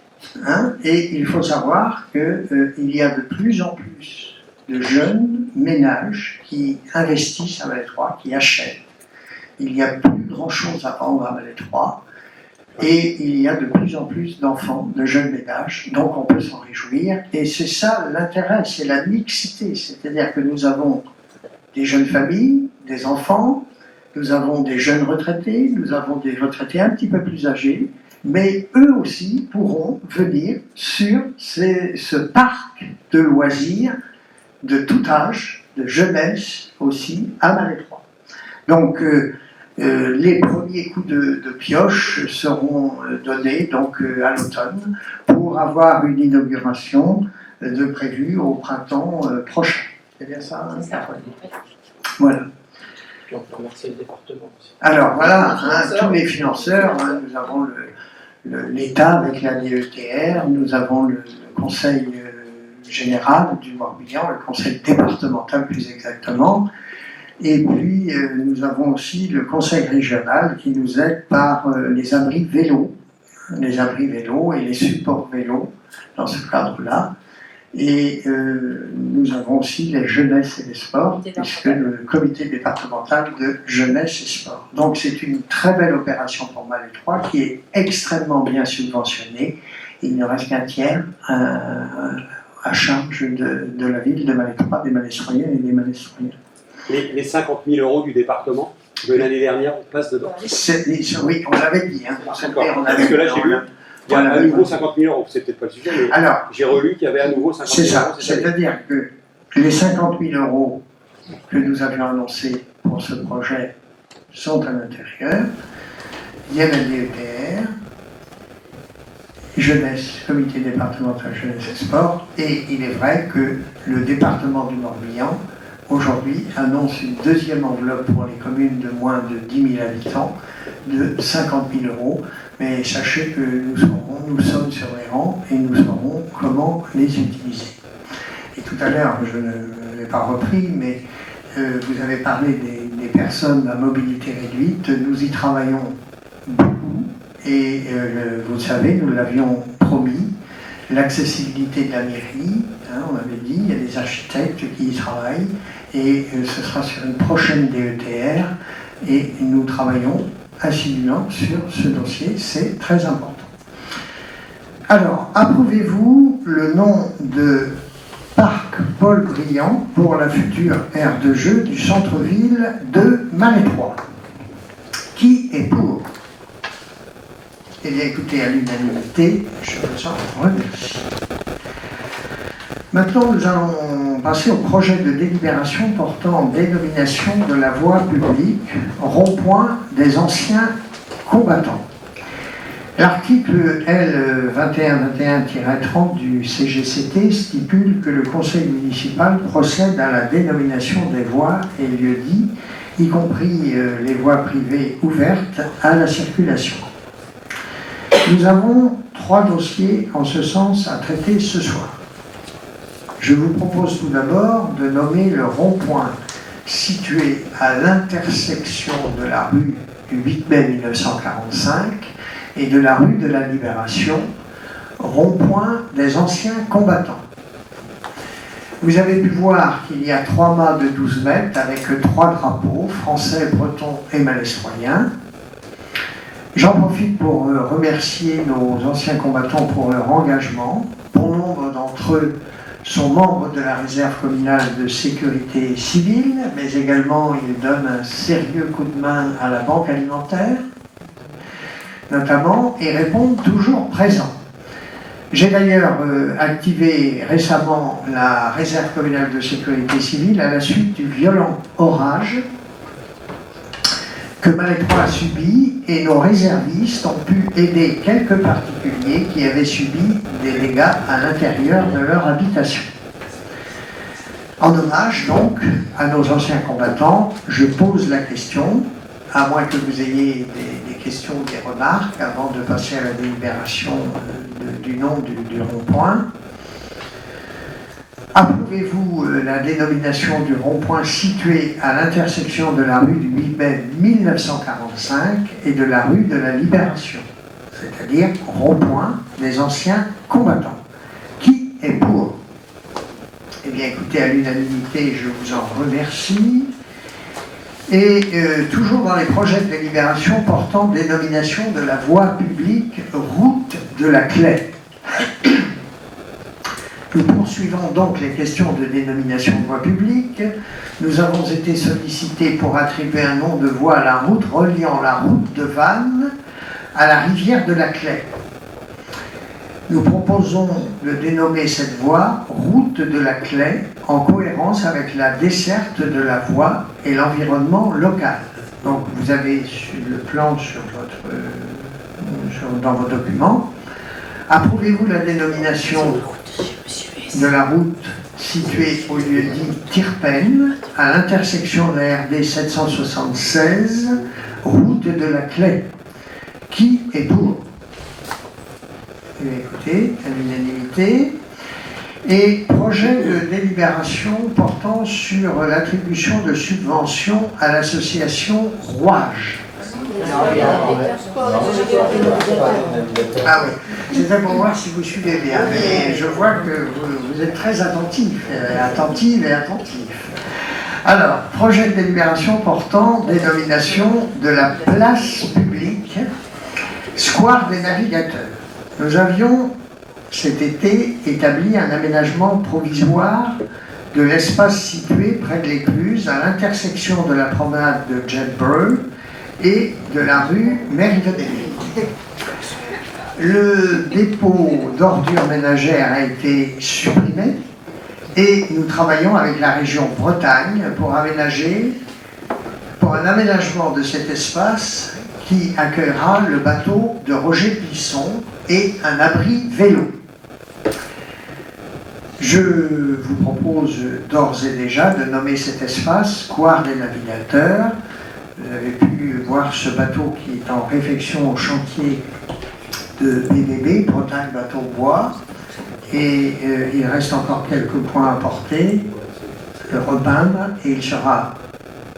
et il faut savoir qu'il y a de plus en plus de jeunes ménages qui investissent à Maïs 3, qui achètent. Il n'y a plus grand-chose à vendre à Maïs 3, et il y a de plus en plus d'enfants, de jeunes ménages, donc on peut s'en réjouir. Et c'est ça l'intérêt, c'est la mixité, c'est-à-dire que nous avons des jeunes familles, des enfants, nous avons des jeunes retraités, nous avons des retraités un petit peu plus âgés, mais eux aussi pourront venir sur ce parc de loisirs de tout âge, de jeunesse aussi, à Maïs 3. Donc, les premiers coups de pioche seront donnés donc, à l'automne pour avoir une inauguration de prévue au printemps prochain. C'est bien ça, hein? Voilà. Puis on peut remercier le département aussi. Alors voilà, tous les financeurs, nous avons l'État avec la DETR, nous avons le Conseil général du Morbihan, le Conseil départemental plus exactement, et puis nous avons aussi le Conseil régional qui nous aide par les abris vélos et les supports vélos dans ce cadre-là. Et nous avons aussi les jeunesses et les sports, puisque le comité départemental de jeunesse et sport. Donc c'est une très belle opération pour Malais 3 qui est extrêmement bien subventionnée. Il ne reste qu'un tiers à charge de la ville de Malais 3, des Malais-Stroyens et des Malais-Stroyens. Les 50 000 euros du département de l'année dernière, on passe dedans. Oui, on l'avait dit. Hein, parce que là, j'ai lu. Il y a à nouveau 50 000 euros, c'est peut-être pas le sujet, mais alors, j'ai relu qu'il y avait à nouveau 50 000 euros. C'est ça, c'est-à-dire que les 50 000 euros que nous avions annoncés pour ce projet sont à l'intérieur. Il y a la DETR, jeunesse, comité départemental jeunesse et sport, et il est vrai que le département du Morbihan, aujourd'hui, annonce une deuxième enveloppe pour les communes de moins de 10 000 habitants de 50 000 euros. Mais sachez que nous sommes sur les rangs et nous saurons comment les utiliser. Et tout à l'heure, je ne l'ai pas repris, mais vous avez parlé des personnes à mobilité réduite. Nous y travaillons beaucoup et vous le savez, nous l'avions promis. L'accessibilité de la mairie, on avait dit, il y a des architectes qui y travaillent et ce sera sur une prochaine DETR et nous travaillons assidûment sur ce dossier, c'est très important. Alors, approuvez-vous le nom de Parc Paul Briand pour la future aire de jeu du centre-ville de Malais 3? Qui est pour? Eh bien, écoutez, à l'unanimité, je vous en remercie. Maintenant, nous allons passer au projet de délibération portant en dénomination de la voie publique rond-point des anciens combattants. L'article L 2121-30 du CGCT stipule que le conseil municipal procède à la dénomination des voies et lieux-dits, y compris les voies privées ouvertes à la circulation. Nous avons 3 dossiers en ce sens à traiter ce soir. Je vous propose tout d'abord de nommer le rond-point situé à l'intersection de la rue du 8 mai 1945 et de la rue de la Libération, rond-point des anciens combattants. Vous avez pu voir qu'il y a 3 mâts de 12 mètres avec 3 drapeaux, français, bretons et malais-stroyens. J'en profite pour remercier nos anciens combattants pour leur engagement. Bon nombre d'entre eux sont membres de la réserve communale de sécurité civile, mais également ils donnent un sérieux coup de main à la banque alimentaire, notamment, et répondent toujours présents. J'ai d'ailleurs activé récemment la réserve communale de sécurité civile à la suite du violent orage que Malais 3 a subi, et nos réservistes ont pu aider quelques particuliers qui avaient subi des dégâts à l'intérieur de leur habitation. En hommage donc à nos anciens combattants, je pose la question, à moins que vous ayez des questions ou des remarques avant de passer à la délibération du nom du rond-point. Approuvez-vous la dénomination du rond-point situé à l'intersection de la rue du 8 mai 1945 et de la rue de la Libération, c'est-à-dire rond-point des anciens combattants? Qui est pour? Eh bien, écoutez, à l'unanimité, je vous en remercie. Et toujours dans les projets de délibération portant dénomination de la voie publique route de la Claye. Nous poursuivons donc les questions de dénomination de voie publique. Nous avons été sollicités pour attribuer un nom de voie à la route reliant la route de Vannes à la rivière de la Claye. Nous proposons de dénommer cette voie route de la Claye en cohérence avec la desserte de la voie et l'environnement local. Donc vous avez le plan dans vos documents. Approuvez-vous la dénomination de la route situé au lieu-dit Tirpen, à l'intersection de la RD 776, route de la Clé. Qui est pour? Eh bien, écoutez, à l'unanimité. Et projet de délibération portant sur l'attribution de subventions à l'association Rouage. Ah oui, c'était pour voir si vous suivez bien, mais je vois que vous êtes très attentif et attentif. Alors, projet de délibération portant dénomination de la place publique Square des Navigateurs. Nous avions cet été établi un aménagement provisoire de l'espace situé près de l'écluse à l'intersection de la promenade de Jedburgh et de la rue Merivale. Le dépôt d'ordures ménagères a été supprimé et nous travaillons avec la région Bretagne pour un aménagement de cet espace qui accueillera le bateau de Roger Plisson et un abri vélo. Je vous propose d'ores et déjà de nommer cet espace Square des Navigateurs. Vous avez pu voir ce bateau qui est en réfection au chantier de BBB, Bretagne Bateau Bois, et il reste encore quelques points à porter, le repeindre, et il sera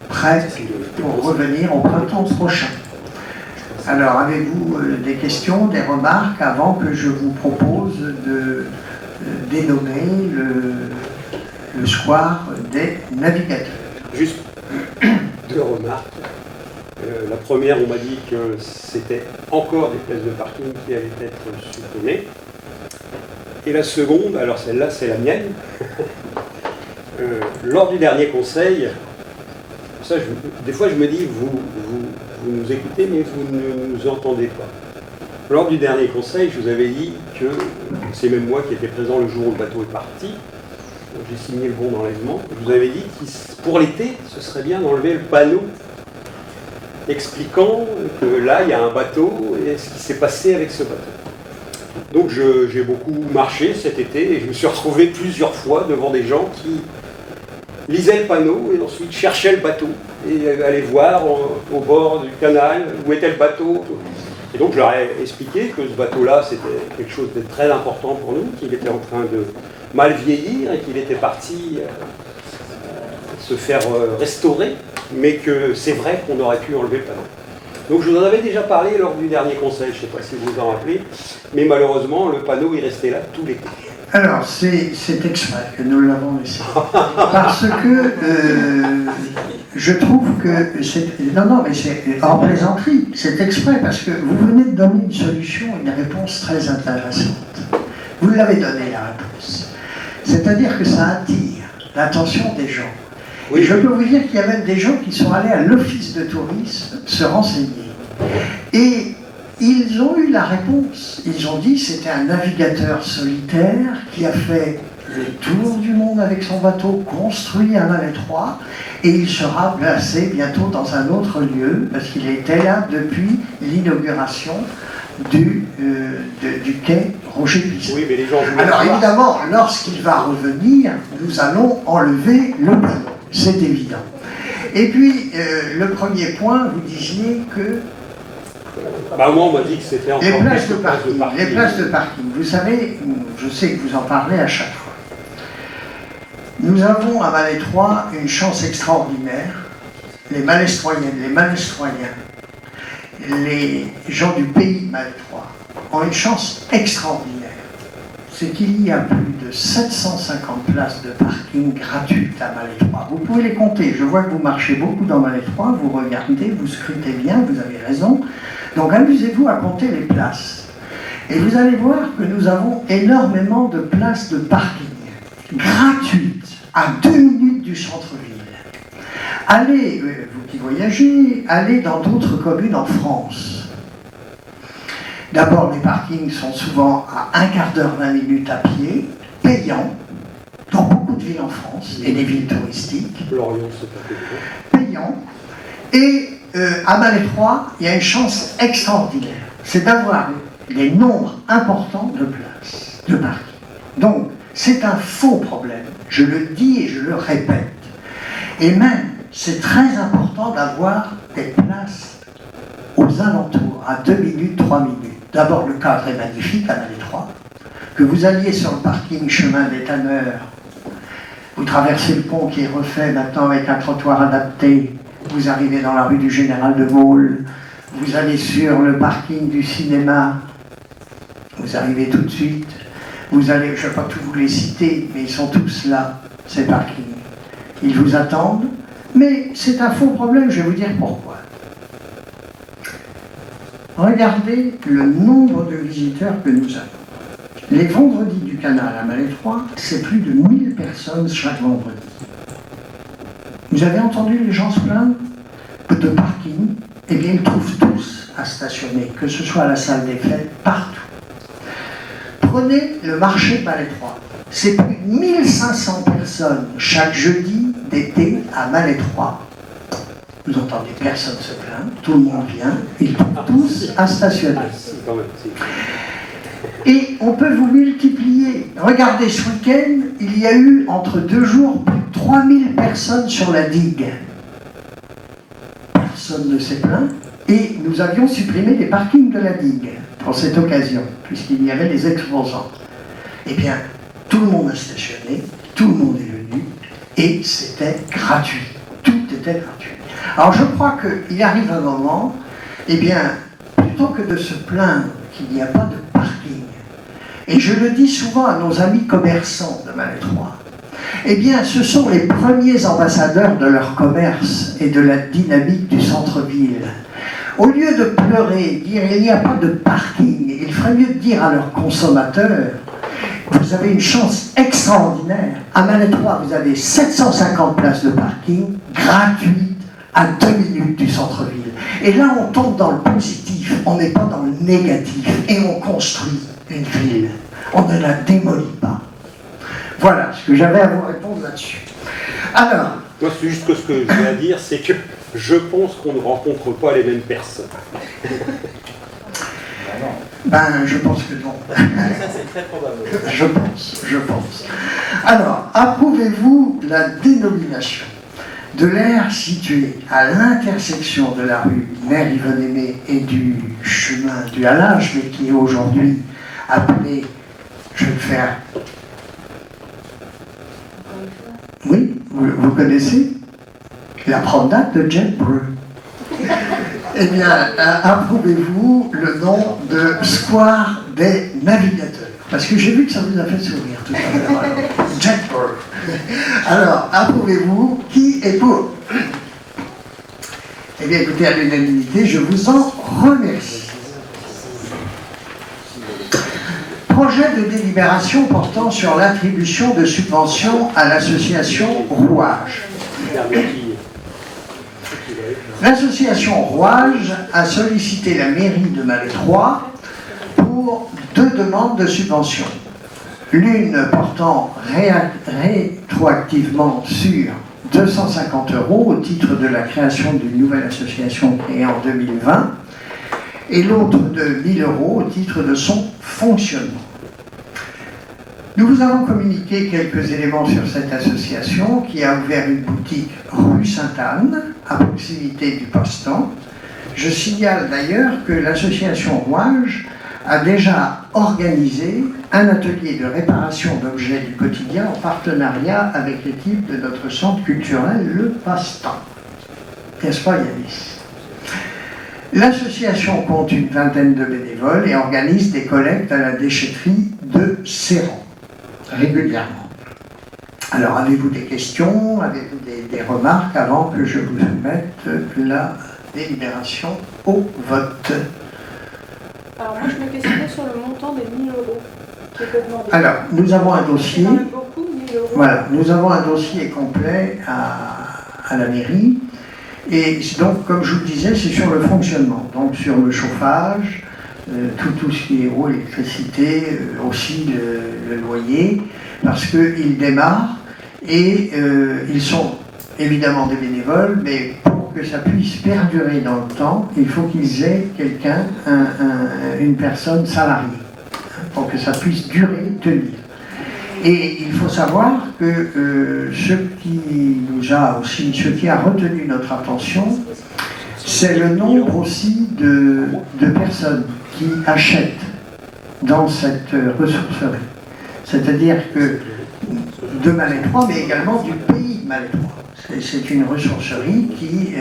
prêt pour revenir au printemps prochain. Alors, avez-vous des questions, des remarques avant que je vous propose de dénommer le Square des Navigateurs? Juste deux remarques. La première, on m'a dit que c'était encore des places de parking qui allaient être supprimées. Et la seconde, alors celle-là, c'est la mienne. Lors du dernier conseil, ça, des fois je me dis, vous nous écoutez, mais vous ne nous entendez pas. Lors du dernier conseil, je vous avais dit que, c'est même moi qui étais présent le jour où le bateau est parti, j'ai signé le bon d'enlèvement, je vous avais dit que pour l'été, ce serait bien d'enlever le panneau expliquant que là, il y a un bateau et ce qui s'est passé avec ce bateau. Donc j'ai beaucoup marché cet été et je me suis retrouvé plusieurs fois devant des gens qui lisaient le panneau et ensuite cherchaient le bateau et allaient voir au bord du canal où était le bateau. Et donc je leur ai expliqué que ce bateau-là, c'était quelque chose de très important pour nous, qu'il était en train de mal vieillir et qu'il était parti se faire restaurer, mais que c'est vrai qu'on aurait pu enlever le panneau. Donc je vous en avais déjà parlé lors du dernier conseil, je ne sais pas si vous vous en rappelez, mais malheureusement le panneau est resté là tout l'été. Alors c'est exprès que nous l'avons laissé. Parce que je trouve que c'est... Non, mais c'est en plaisanterie, c'est exprès, parce que vous venez de donner une solution, une réponse très intéressante. Vous l'avez donné la réponse. C'est-à-dire que ça attire l'attention des gens. Oui. Et je peux vous dire qu'il y a même des gens qui sont allés à l'office de tourisme se renseigner. Et ils ont eu la réponse. Ils ont dit que c'était un navigateur solitaire qui a fait le tour du monde avec son bateau, construit un mal-étroit, et il sera placé bientôt dans un autre lieu, parce qu'il était là depuis l'inauguration du quai Roger Plisson. Oui, mais les gens alors évidemment, lorsqu'il va revenir, nous allons enlever le panneau. C'est évident. Et puis, le premier point, vous disiez que... Bah, moi, on m'a dit que c'était encore les places de parking. Les places de parking. Vous savez, je sais que vous en parlez à chaque fois. Nous avons à Malétroit une chance extraordinaire. Les Malestroyennes, les Malestroyens, les gens du pays Malétroit ont une chance extraordinaire. C'est qu'il y a plus de 750 places de parking gratuites à Malétroit. Vous pouvez les compter. Je vois que vous marchez beaucoup dans Malétroit, vous regardez, vous scrutez bien, vous avez raison. Donc amusez-vous à compter les places. Et vous allez voir que nous avons énormément de places de parking gratuites à 2 minutes du centre-ville. Allez, vous qui voyagez, allez dans d'autres communes en France. D'abord, les parkings sont souvent à 1/4 d'heure, 20 minutes à pied, payants, dans beaucoup de villes en France, et des villes touristiques. Lorient, c'est pas payants. Et à Malétroit, il y a une chance extraordinaire, c'est d'avoir des nombres importants de places de parking. Donc, C'est un faux problème. Je le dis et je le répète. Et même, c'est très important d'avoir des places aux alentours, à 2 minutes, 3 minutes. D'abord, le cadre est magnifique à Malais 3. Que vous alliez sur le parking chemin des Tanneurs, vous traversez le pont qui est refait maintenant avec un trottoir adapté, vous arrivez dans la rue du Général de Gaulle, vous allez sur le parking du cinéma, vous arrivez tout de suite, vous allez, je ne vais pas tous vous les citer, mais ils sont tous là, ces parkings. Ils vous attendent, mais c'est un faux problème, je vais vous dire pourquoi. Regardez le nombre de visiteurs que nous avons. Les vendredis du canal à Malais 3, c'est plus de 1000 personnes chaque vendredi. Vous avez entendu les gens se plaindre de parking? Eh bien, ils trouvent tous à stationner, que ce soit à la salle des fêtes, partout. Prenez le marché de Malais 3. C'est plus de 1500 personnes chaque jeudi d'été à Malais 3. Vous entendez personne se plaindre, tout le monde vient, ils trouvent tous à stationner. Et on peut vous multiplier. Regardez, ce week-end, il y a eu entre 2 jours plus de 3000 personnes sur la digue. Personne ne s'est plaint. Et nous avions supprimé les parkings de la digue pour cette occasion, puisqu'il y avait les exposants. Eh bien, tout le monde a stationné, tout le monde est venu, et c'était gratuit. Tout était gratuit. Alors je crois qu'il arrive un moment, eh bien, plutôt que de se plaindre qu'il n'y a pas de parking, et je le dis souvent à nos amis commerçants de Malais 3, eh bien, ce sont les premiers ambassadeurs de leur commerce et de la dynamique du centre-ville. Au lieu de pleurer, dire il n'y a pas de parking, il ferait mieux de dire à leurs consommateurs, vous avez une chance extraordinaire. À Malais 3, vous avez 750 places de parking gratuites à 2 minutes du centre-ville. Et là, on tombe dans le positif, on n'est pas dans le négatif, et on construit une ville. On ne la démolit pas. Voilà ce que j'avais à vous répondre là-dessus. Alors... Moi, c'est juste que ce que je veux dire, c'est que je pense qu'on ne rencontre pas les mêmes personnes. Ben, je pense que non. Ça, c'est très probable. Je pense. Alors, approuvez-vous la dénomination de l'aire située à l'intersection de la rue Mère-Yvonne-Aimée et du chemin du Halage, mais qui est aujourd'hui appelé, je vais le faire... Oui, vous connaissez la promenade de Jedburgh. Eh bien, approuvez-vous le nom de Square des Navigateurs? Parce que j'ai vu que ça vous a fait sourire tout à l'heure. Jedburgh. Alors, approuvez-vous, qui est pour? Eh bien, écoutez, à l'unanimité, je vous en remercie. Projet de délibération portant sur l'attribution de subventions à l'association Rouage. L'association Rouage a sollicité la mairie de Malais 3 pour 2 demandes de subventions. L'une portant rétroactivement sur 250 € au titre de la création d'une nouvelle association créée en 2020 et l'autre de 1 000 € au titre de son fonctionnement. Nous vous avons communiqué quelques éléments sur cette association qui a ouvert une boutique rue Sainte-Anne, à proximité du Postan. Je signale d'ailleurs que l'association Rouage a déjà organisé un atelier de réparation d'objets du quotidien en partenariat avec l'équipe de notre centre culturel Le Passe-Temps. N'est-ce pas, Yanis? L'association compte une vingtaine de bénévoles et organise des collectes à la déchetterie de Séran régulièrement. Alors, avez-vous des questions, avez-vous des remarques avant que je vous soumette la délibération au vote? Alors moi je me questionnais sur le montant des 1 000 € qui est demandé. Alors, nous avons un dossier. C'est quand même beaucoup, 1 000 €. Voilà, nous avons un dossier complet à la mairie. Et donc, comme je vous le disais, c'est sur le fonctionnement, donc sur le chauffage, tout ce qui est eau, électricité, aussi le loyer, parce qu'ils démarrent et ils sont évidemment des bénévoles, mais pour que ça puisse perdurer dans le temps, il faut qu'ils aient quelqu'un, une personne salariée, pour que ça puisse durer, tenir. Et il faut savoir que ce qui a retenu notre attention, c'est le nombre aussi de personnes qui achètent dans cette ressourcerie. C'est-à-dire que de Malétroit, mais également du pays de Malétroit. C'est une ressourcerie qui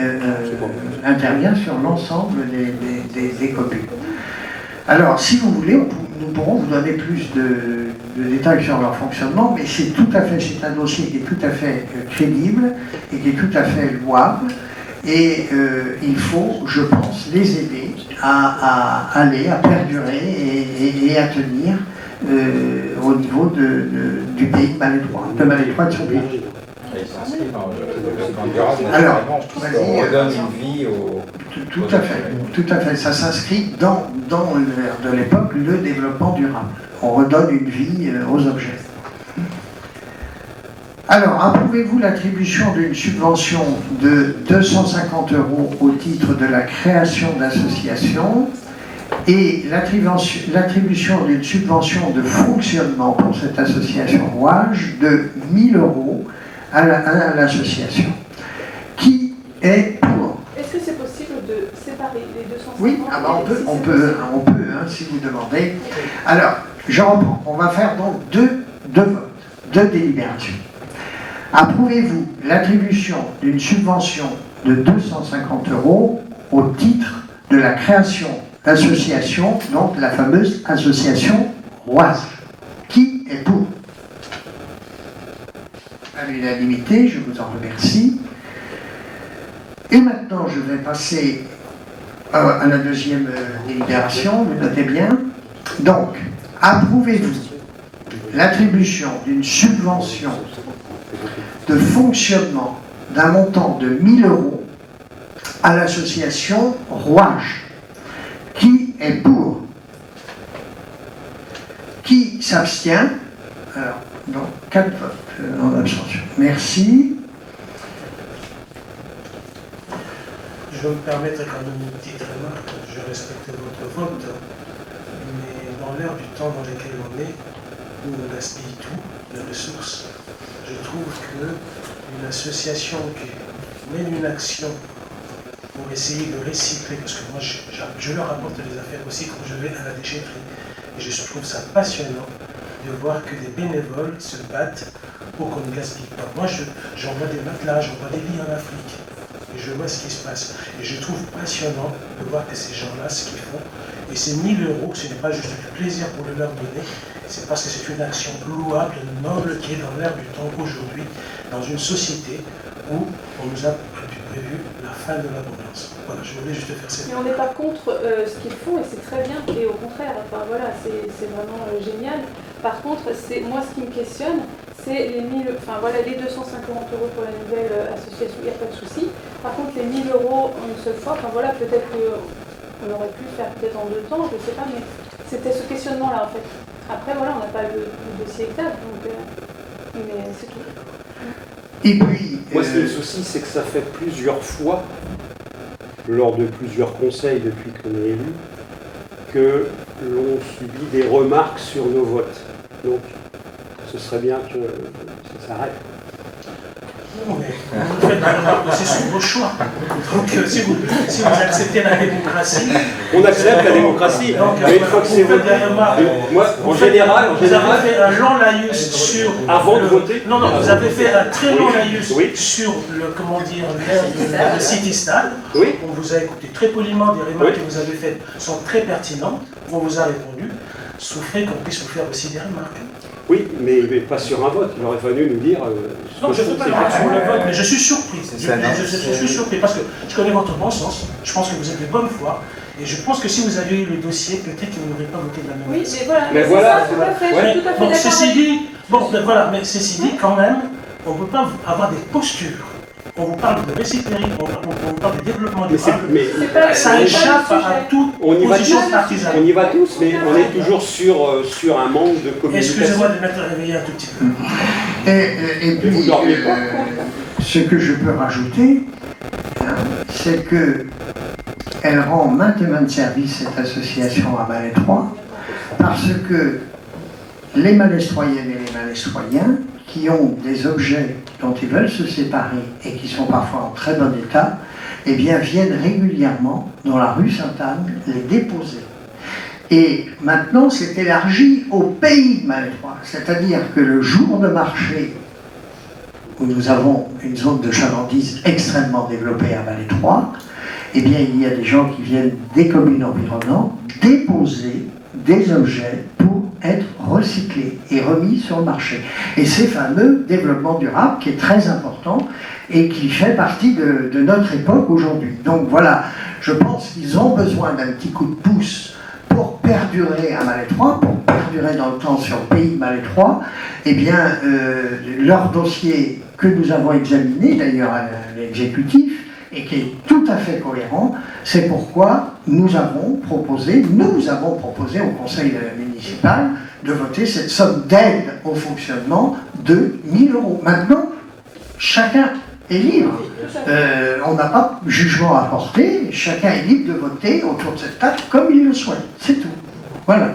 intervient sur l'ensemble des communes. Alors, si vous voulez, nous pourrons vous donner plus de détails sur leur fonctionnement, mais c'est un dossier qui est tout à fait crédible et qui est tout à fait louable. Et il faut, je pense, les aider à aller, à perdurer et à tenir au niveau du pays de Malétroit, de son pays. Et s'inscrit dans le durable. Alors, on redonne une vie au... Tout à fait. Ça s'inscrit dans l'air de l'époque, le développement durable. On redonne une vie aux objets. Alors, approuvez-vous l'attribution d'une subvention de 250 € au titre de la création d'associations et l'attribution d'une subvention de fonctionnement pour cette association rouage de 1 000 € à l'association. Qui est pour? Est-ce que c'est possible de séparer les 250? Oui, on peut hein, si vous demandez. Alors, je reprends. On va faire donc deux votes, deux délibérations. Approuvez-vous l'attribution d'une subvention de 250 € au titre de la création d'association, donc la fameuse association Roise? Qui est pour? À l'unanimité, je vous en remercie. Et maintenant, je vais passer à la deuxième délibération, vous notez bien. Donc, approuvez-vous l'attribution d'une subvention de fonctionnement d'un montant de 1 000 € à l'association Rouage? Qui est pour? Qui s'abstient? Alors, donc, 4 votes en abstention. Merci. Je vais me permettre quand même une petite remarque. Je respecte votre vote, mais dans l'ère du temps dans lequel on est, où on gaspille tout, les ressources, je trouve qu'une association qui mène une action pour essayer de recycler, parce que moi je leur apporte des affaires aussi quand je vais à la déchetterie, et je trouve ça passionnant de voir que des bénévoles se battent pour qu'on ne gaspille pas. Moi j'envoie des matelas, j'envoie des lits en Afrique, et je vois ce qui se passe. Et je trouve passionnant de voir que ces gens-là, ce qu'ils font, et ces 1 000 €, ce n'est pas juste du plaisir pour le leur donner, c'est parce que c'est une action louable, noble, qui est dans l'air du temps aujourd'hui, dans une société où on nous a prévu la fin de l'abondance. Voilà, je voulais juste faire cette... Mais on n'est pas contre ce qu'ils font, et c'est très bien, et au contraire, enfin voilà, c'est vraiment génial. Par contre, moi ce qui me questionne, c'est les 250 € pour la nouvelle association, il n'y a pas de souci. Par contre, les 1 000 € une seule fois, enfin voilà, peut-être qu'on aurait pu faire peut-être en 2 temps, je ne sais pas, mais c'était ce questionnement-là en fait. Après, voilà, on n'a pas le dossier exact, donc, mais c'est tout. Et puis... Moi, ce qui me soucie, c'est que ça fait plusieurs fois, lors de plusieurs conseils depuis qu'on est élu, que l'on subit des remarques sur nos votes. Donc, ce serait bien que ça s'arrête. Non, mais vous faites la remarque aussi sur vos choix. Donc, si vous acceptez la démocratie... On accepte la démocratie, donc, mais une fois que c'est voté... Moi, en général... Vous avez fait un long laïus sur... Avant de voter? Non, vous avez fait un très long laïus oui. sur le City Stade. Oui. On vous a écouté très poliment, des remarques que vous avez faites sont très pertinentes. On vous a répondu. Souffrez qu'on puisse vous faire aussi des remarques. Oui, mais pas sur un vote. Il aurait fallu nous dire... non, je ne veux pas dire sur le vote, mais je suis surpris. Je suis surpris parce que je connais votre bon sens. Je pense que vous êtes de bonne foi. Et je pense que si vous aviez eu le dossier, peut-être que vous n'aurez pas voté de la même Oui, manière. mais voilà, c'est ça, tout à fait, je suis tout à fait d'accord. Ceci dit, quand même, on ne peut pas avoir des postures. On vous parle de recyclerie, on vous parle de développement durable. Mais ça échappe à toute position partisane. On y va tous, mais on est toujours sur un manque de communication. Excusez-moi de m'être réveillé un tout petit peu. Et puis, vous dormiez pas. Ce que je peux rajouter, c'est que elle rend maintes et maintes services, cette association à Malétroit, parce que les Malestroyennes et les Malestroyens qui ont des objets dont ils veulent se séparer et qui sont parfois en très bon état, eh bien, viennent régulièrement dans la rue Sainte-Anne les déposer. Et maintenant, c'est élargi au pays de Malétroit, c'est-à-dire que le jour de marché, où nous avons une zone de chalandise extrêmement développée à Malétroit, eh bien, il y a des gens qui viennent des communes environnantes déposer des objets pour être recyclés et remis sur le marché. Et c'est fameux développement durable qui est très important et qui fait partie de notre époque aujourd'hui. Donc voilà, je pense qu'ils ont besoin d'un petit coup de pouce pour perdurer à Malétroit, pour perdurer dans le temps sur le pays de Malétroit. Eh bien, leur dossier que nous avons examiné, d'ailleurs à l'exécutif, et qui est tout à fait cohérent, c'est pourquoi nous avons proposé au conseil municipal de voter cette somme d'aide au fonctionnement de 1 000 €. Maintenant, chacun est libre. On n'a pas de jugement à porter, chacun est libre de voter autour de cette table comme il le souhaite. C'est tout. Voilà.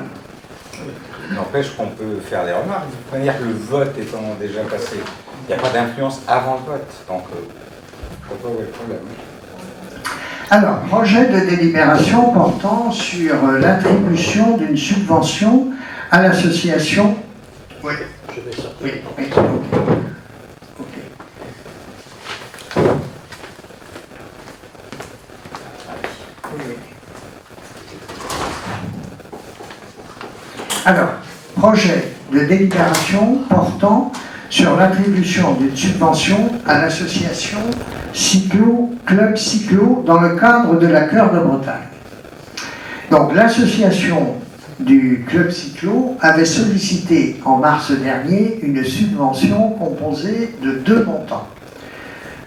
N'empêche qu'on peut faire des remarques. De toute manière, le vote étant déjà passé, il n'y a pas d'influence avant le vote. Donc, je ne vois pas où est le problème. Alors, projet de délibération portant sur l'attribution d'une subvention à l'association. Oui. Je vais sortir. Oui, oui. Ok. Oui. Alors, projet de délibération portant sur l'attribution d'une subvention à l'association Club Cyclo dans le cadre de la Chœur de Bretagne. Donc l'association du Club Cyclo avait sollicité en mars dernier une subvention composée de 2 montants.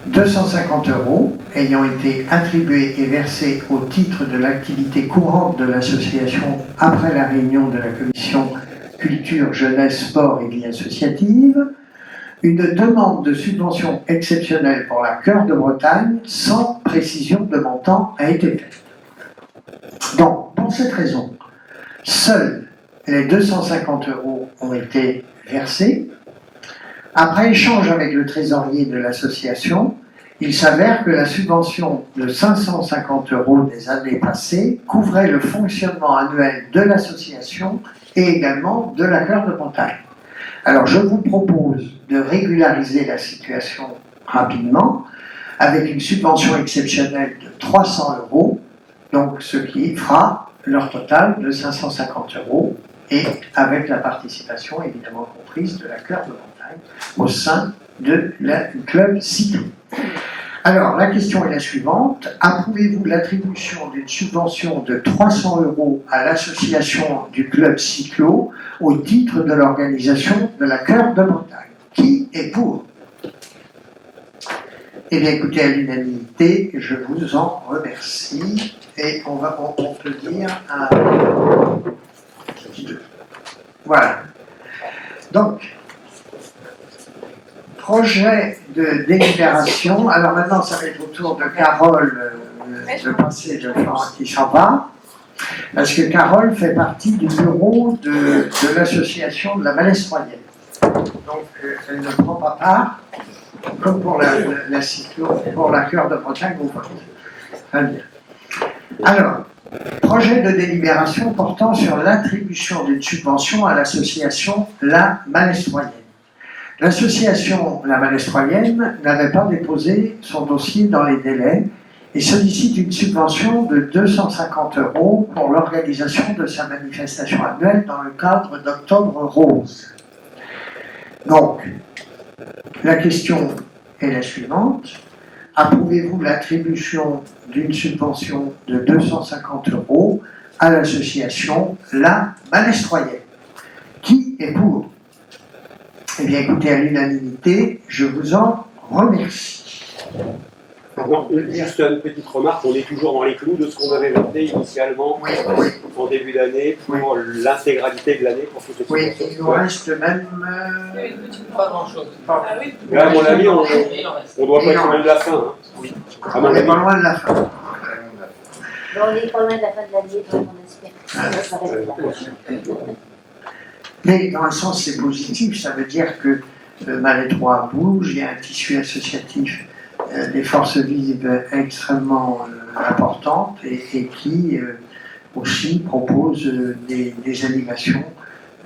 250 € ayant été attribués et versés au titre de l'activité courante de l'association après la réunion de la commission culture, jeunesse, sport et vie associative. Une demande de subvention exceptionnelle pour la Chœur de Bretagne, sans précision de montant, a été faite. Donc, pour cette raison, seuls les 250 € ont été versés. Après échange avec le trésorier de l'association, il s'avère que la subvention de 550 € des années passées couvrait le fonctionnement annuel de l'association et également de la Chœur de Bretagne. Alors, je vous propose de régulariser la situation rapidement avec une subvention exceptionnelle de 300 €, donc ce qui fera leur total de 550 € et avec la participation évidemment comprise de la Chœur de Bretagne au sein du Club Cyclo. Alors, la question est la suivante. Approuvez-vous l'attribution d'une subvention de 300 € à l'association du Club Cyclo au titre de l'organisation de la Chœur de Bretagne? Qui est pour? Eh bien, écoutez, à l'unanimité, je vous en remercie. Et on peut dire un petit 2. Voilà. Donc, projet de délibération. Alors maintenant, ça va être au tour de Carole de passer le temps qui s'en va, parce que Carole fait partie du bureau de l'association de la Malestroyenne. Donc, elle ne prend pas part, comme pour la cyclo, pour la Chœur de Bretagne, vous voyez. Très bien. Alors, projet de délibération portant sur l'attribution d'une subvention à l'association La Malestroyenne. L'association La Malestroyenne n'avait pas déposé son dossier dans les délais et sollicite une subvention de 250 € pour l'organisation de sa manifestation annuelle dans le cadre d'Octobre Rose. Donc, la question est la suivante. Approuvez-vous l'attribution d'une subvention de 250 € à l'association La Malestroyenne? Qui est pour? Eh bien, écoutez, à l'unanimité, je vous en remercie. Maintenant, juste une petite remarque, on est toujours dans les clous de ce qu'on avait voté initialement en début d'année pour l'intégralité de l'année pour toutes les Oui, il nous reste même... Pas grand-chose. Là, à mon avis, on doit pas être loin de la fin. Hein. Oui. À mon On n'est avis. pas loin de la fin. Bon, on est pas loin de la fin de l'année, donc on espère que ça va être là. Mais dans un sens, c'est positif. Ça veut dire que Malétroit bouge, il y a un tissu associatif des forces vives extrêmement importantes et qui aussi propose des animations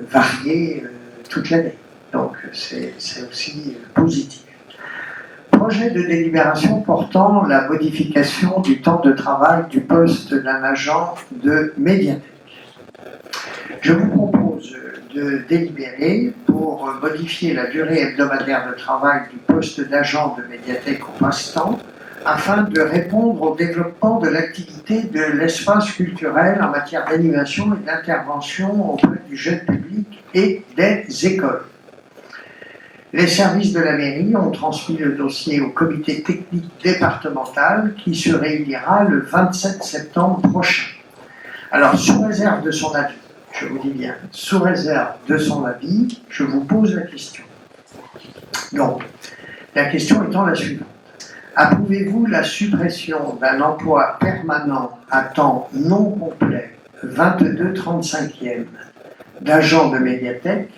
variées toute l'année. Donc c'est aussi positif. Projet de délibération portant la modification du temps de travail du poste d'un agent de médiathèque. Je vous propose de délibérer pour modifier la durée hebdomadaire de travail du poste d'agent de médiathèque au passe-temps afin de répondre au développement de l'activité de l'espace culturel en matière d'animation et d'intervention auprès du jeune public et des écoles. Les services de la mairie ont transmis le dossier au comité technique départemental qui se réunira le 27 septembre prochain. Alors, sous réserve de son avis, je vous dis bien, sous réserve de son avis, je vous pose la question. Donc, la question étant la suivante. Approuvez-vous la suppression d'un emploi permanent à temps non complet, 22/35e, d'agent de médiathèque,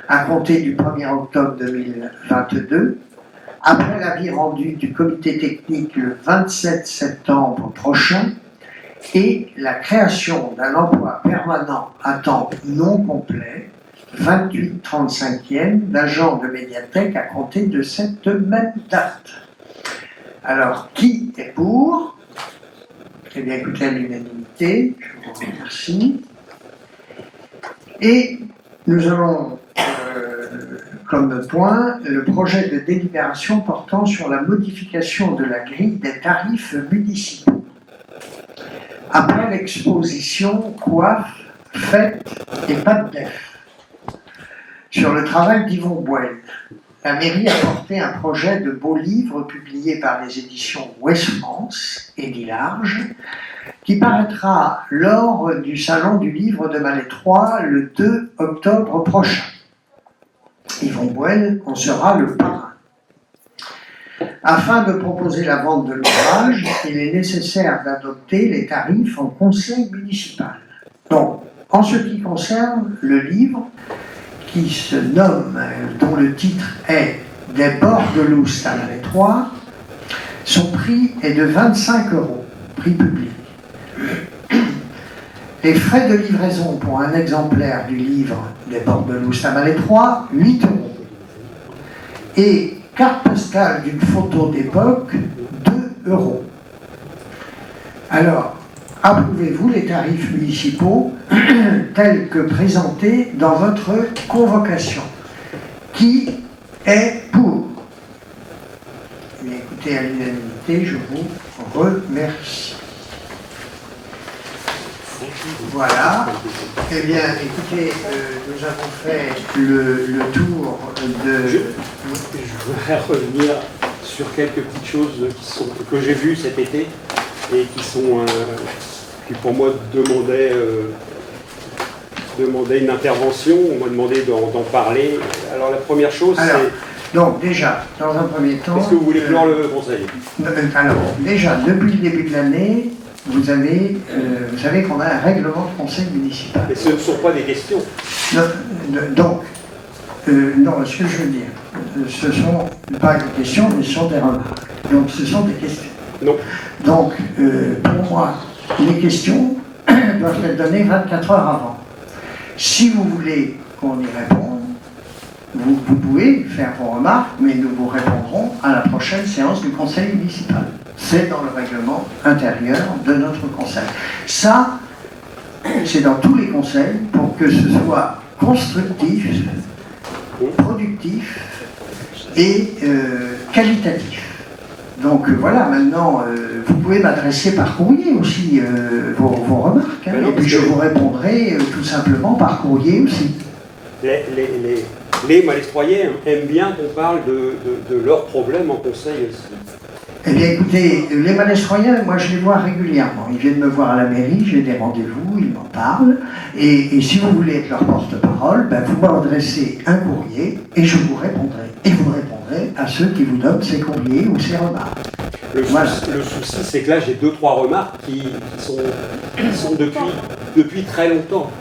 à compter du 1er octobre 2022, après l'avis rendu du comité technique le 27 septembre prochain, et la création d'un emploi permanent à temps non complet, 28/35e, d'agent de médiathèque à compter de cette même date. Alors, qui est pour? Eh bien, écoutez, à l'unanimité, je vous remercie. Et nous allons, comme point, le projet de délibération portant sur la modification de la grille des tarifs municipaux. Après l'exposition coiffe, fête et pas de def sur le travail d'Yvon Boel, la mairie a porté un projet de beau livre publié par les éditions Ouest France, édit large, qui paraîtra lors du Salon du Livre de Malétroit le 2 octobre prochain. Yvon Boel en sera le parrain. Afin de proposer la vente de l'ouvrage, il est nécessaire d'adopter les tarifs en conseil municipal. Donc, en ce qui concerne le livre, qui se nomme, dont le titre est « Des bords de l'Oust à Malétroit », son prix est de 25 €, prix public. Les frais de livraison pour un exemplaire du livre « Des bords de l'Oust à Malétroit », 8 €. Et carte postale d'une photo d'époque, 2 €. Alors, approuvez-vous les tarifs municipaux tels que présentés dans votre convocation? Qui est pour? Eh bien, écoutez, à l'unanimité, je vous remercie. Voilà. Eh bien, écoutez, nous avons fait le tour de... Je voudrais revenir sur quelques petites choses que j'ai vues cet été et qui pour moi demandaient une intervention. On m'a demandé d'en parler. Alors la première chose, c'est... Donc déjà, dans un premier temps... Est-ce que vous voulez clore le conseil? Alors, déjà, depuis le début de l'année, vous savez qu'on a un règlement de conseil municipal. Mais ce ne sont pas des questions. Non, ce que je veux dire, ce ne sont pas des questions, mais ce sont des remarques. Donc, ce sont des questions. Non. Donc, pour moi, les questions doivent être données 24 heures avant. Si vous voulez qu'on y réponde, vous pouvez faire vos remarques, mais nous vous répondrons à la prochaine séance du conseil municipal. C'est dans le règlement intérieur de notre conseil. Ça, c'est dans tous les conseils pour que ce soit constructif, productif et qualitatif. Donc voilà, maintenant, vous pouvez m'adresser par courrier aussi vos remarques, hein, et puis je vous répondrai tout simplement par courrier aussi. Les Malétroyens aiment bien qu'on parle de leurs problèmes en conseil aussi. Eh bien écoutez, les Malétroyens, moi je les vois régulièrement. Ils viennent me voir à la mairie, j'ai des rendez-vous, ils m'en parlent. Et si vous voulez être leur porte-parole, ben, vous m'adressez un courrier et je vous répondrai. Et vous répondrez à ceux qui vous donnent ces courriers ou ces remarques. Le souci, c'est que là, j'ai 2-3 remarques qui sont depuis très longtemps.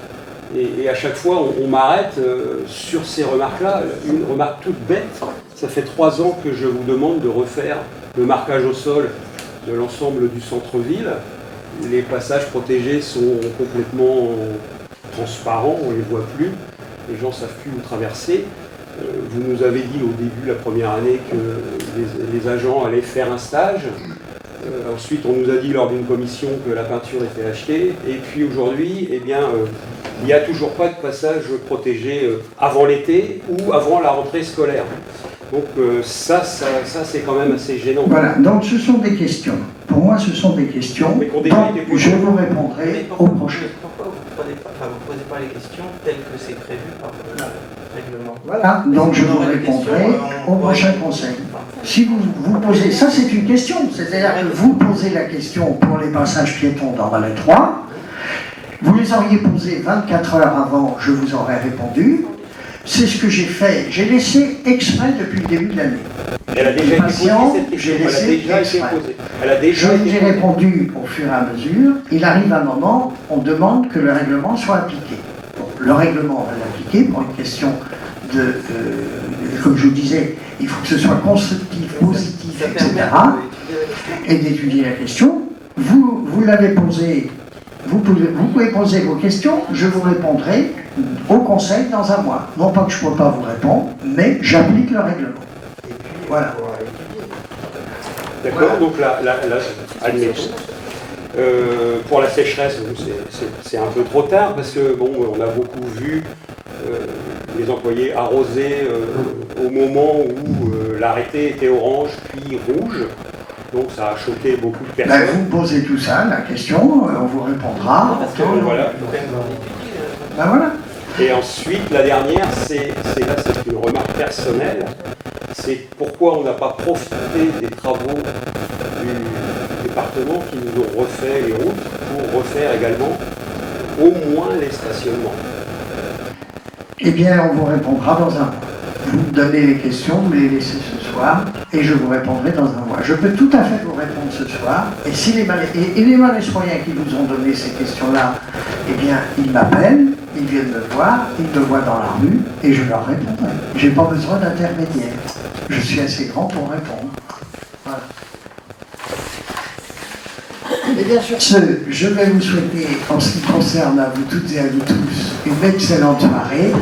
Et à chaque fois, on m'arrête sur ces remarques-là. Une remarque toute bête, ça fait 3 ans que je vous demande de refaire le marquage au sol de l'ensemble du centre-ville. Les passages protégés sont complètement transparents, on ne les voit plus. Les gens ne savent plus où traverser. Vous nous avez dit au début, la première année, que les agents allaient faire un stage. Ensuite, on nous a dit lors d'une commission que la peinture était achetée. Et puis aujourd'hui, eh bien, il n'y a toujours pas de passage protégé avant l'été ou avant la rentrée scolaire. Donc ça c'est quand même assez gênant. Voilà, donc ce sont des questions. Pour moi, ce sont des questions dont je vous répondrai au prochain. Pourquoi vous ne posez pas les questions telles que c'est prévu par le règlement? Voilà, donc je vous répondrai au prochain conseil. Si vous posez, ça c'est une question, c'est-à-dire que vous posez la question pour les passages piétons dans Valais 3, vous les auriez posées 24 heures avant, je vous aurais répondu. C'est ce que j'ai fait. J'ai laissé exprès depuis le début de l'année. Elle a déjà été posée cette question. Je vous ai répondu au fur et à mesure. Il arrive un moment, on demande que le règlement soit appliqué. Bon, le règlement, on va l'appliquer pour une question de, comme je vous disais, il faut que ce soit constructif, positif, etc. Et d'étudier la question. Vous l'avez posé. Vous pouvez poser vos questions, je vous répondrai au conseil dans un mois. Non pas que je ne peux pas vous répondre, mais j'applique le règlement. Voilà. D'accord, donc là, admettons. Pour la sécheresse, c'est un peu trop tard parce que bon, on a beaucoup vu les employés arroser au moment où l'arrêté était orange puis rouge. Donc ça a choqué beaucoup de personnes. Ben, vous posez tout ça, la question, on vous répondra. Parce que voilà. Ben voilà. Et ensuite, la dernière, c'est une remarque personnelle. C'est pourquoi on n'a pas profité des travaux du département qui nous ont refait les routes pour refaire également au moins les stationnements. Eh bien, on vous répondra dans un mois. Vous me donnez les questions, vous me les laissez ce soir, et je vous répondrai dans un mois. Je peux tout à fait vous répondre ce soir, et si les Valais-Troyens qui vous ont donné ces questions-là, eh bien, ils m'appellent, ils viennent me voir, ils me voient dans la rue, et je leur répondrai. Je n'ai pas besoin d'intermédiaire. Je suis assez grand pour répondre. Voilà. Et bien sur ce, je vais vous souhaiter, en ce qui concerne à vous toutes et à vous tous, une excellente soirée,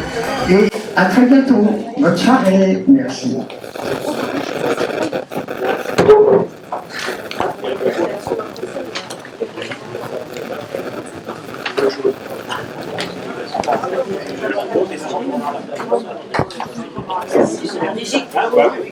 et à très bientôt. Bonne soirée. Merci. Stratégique.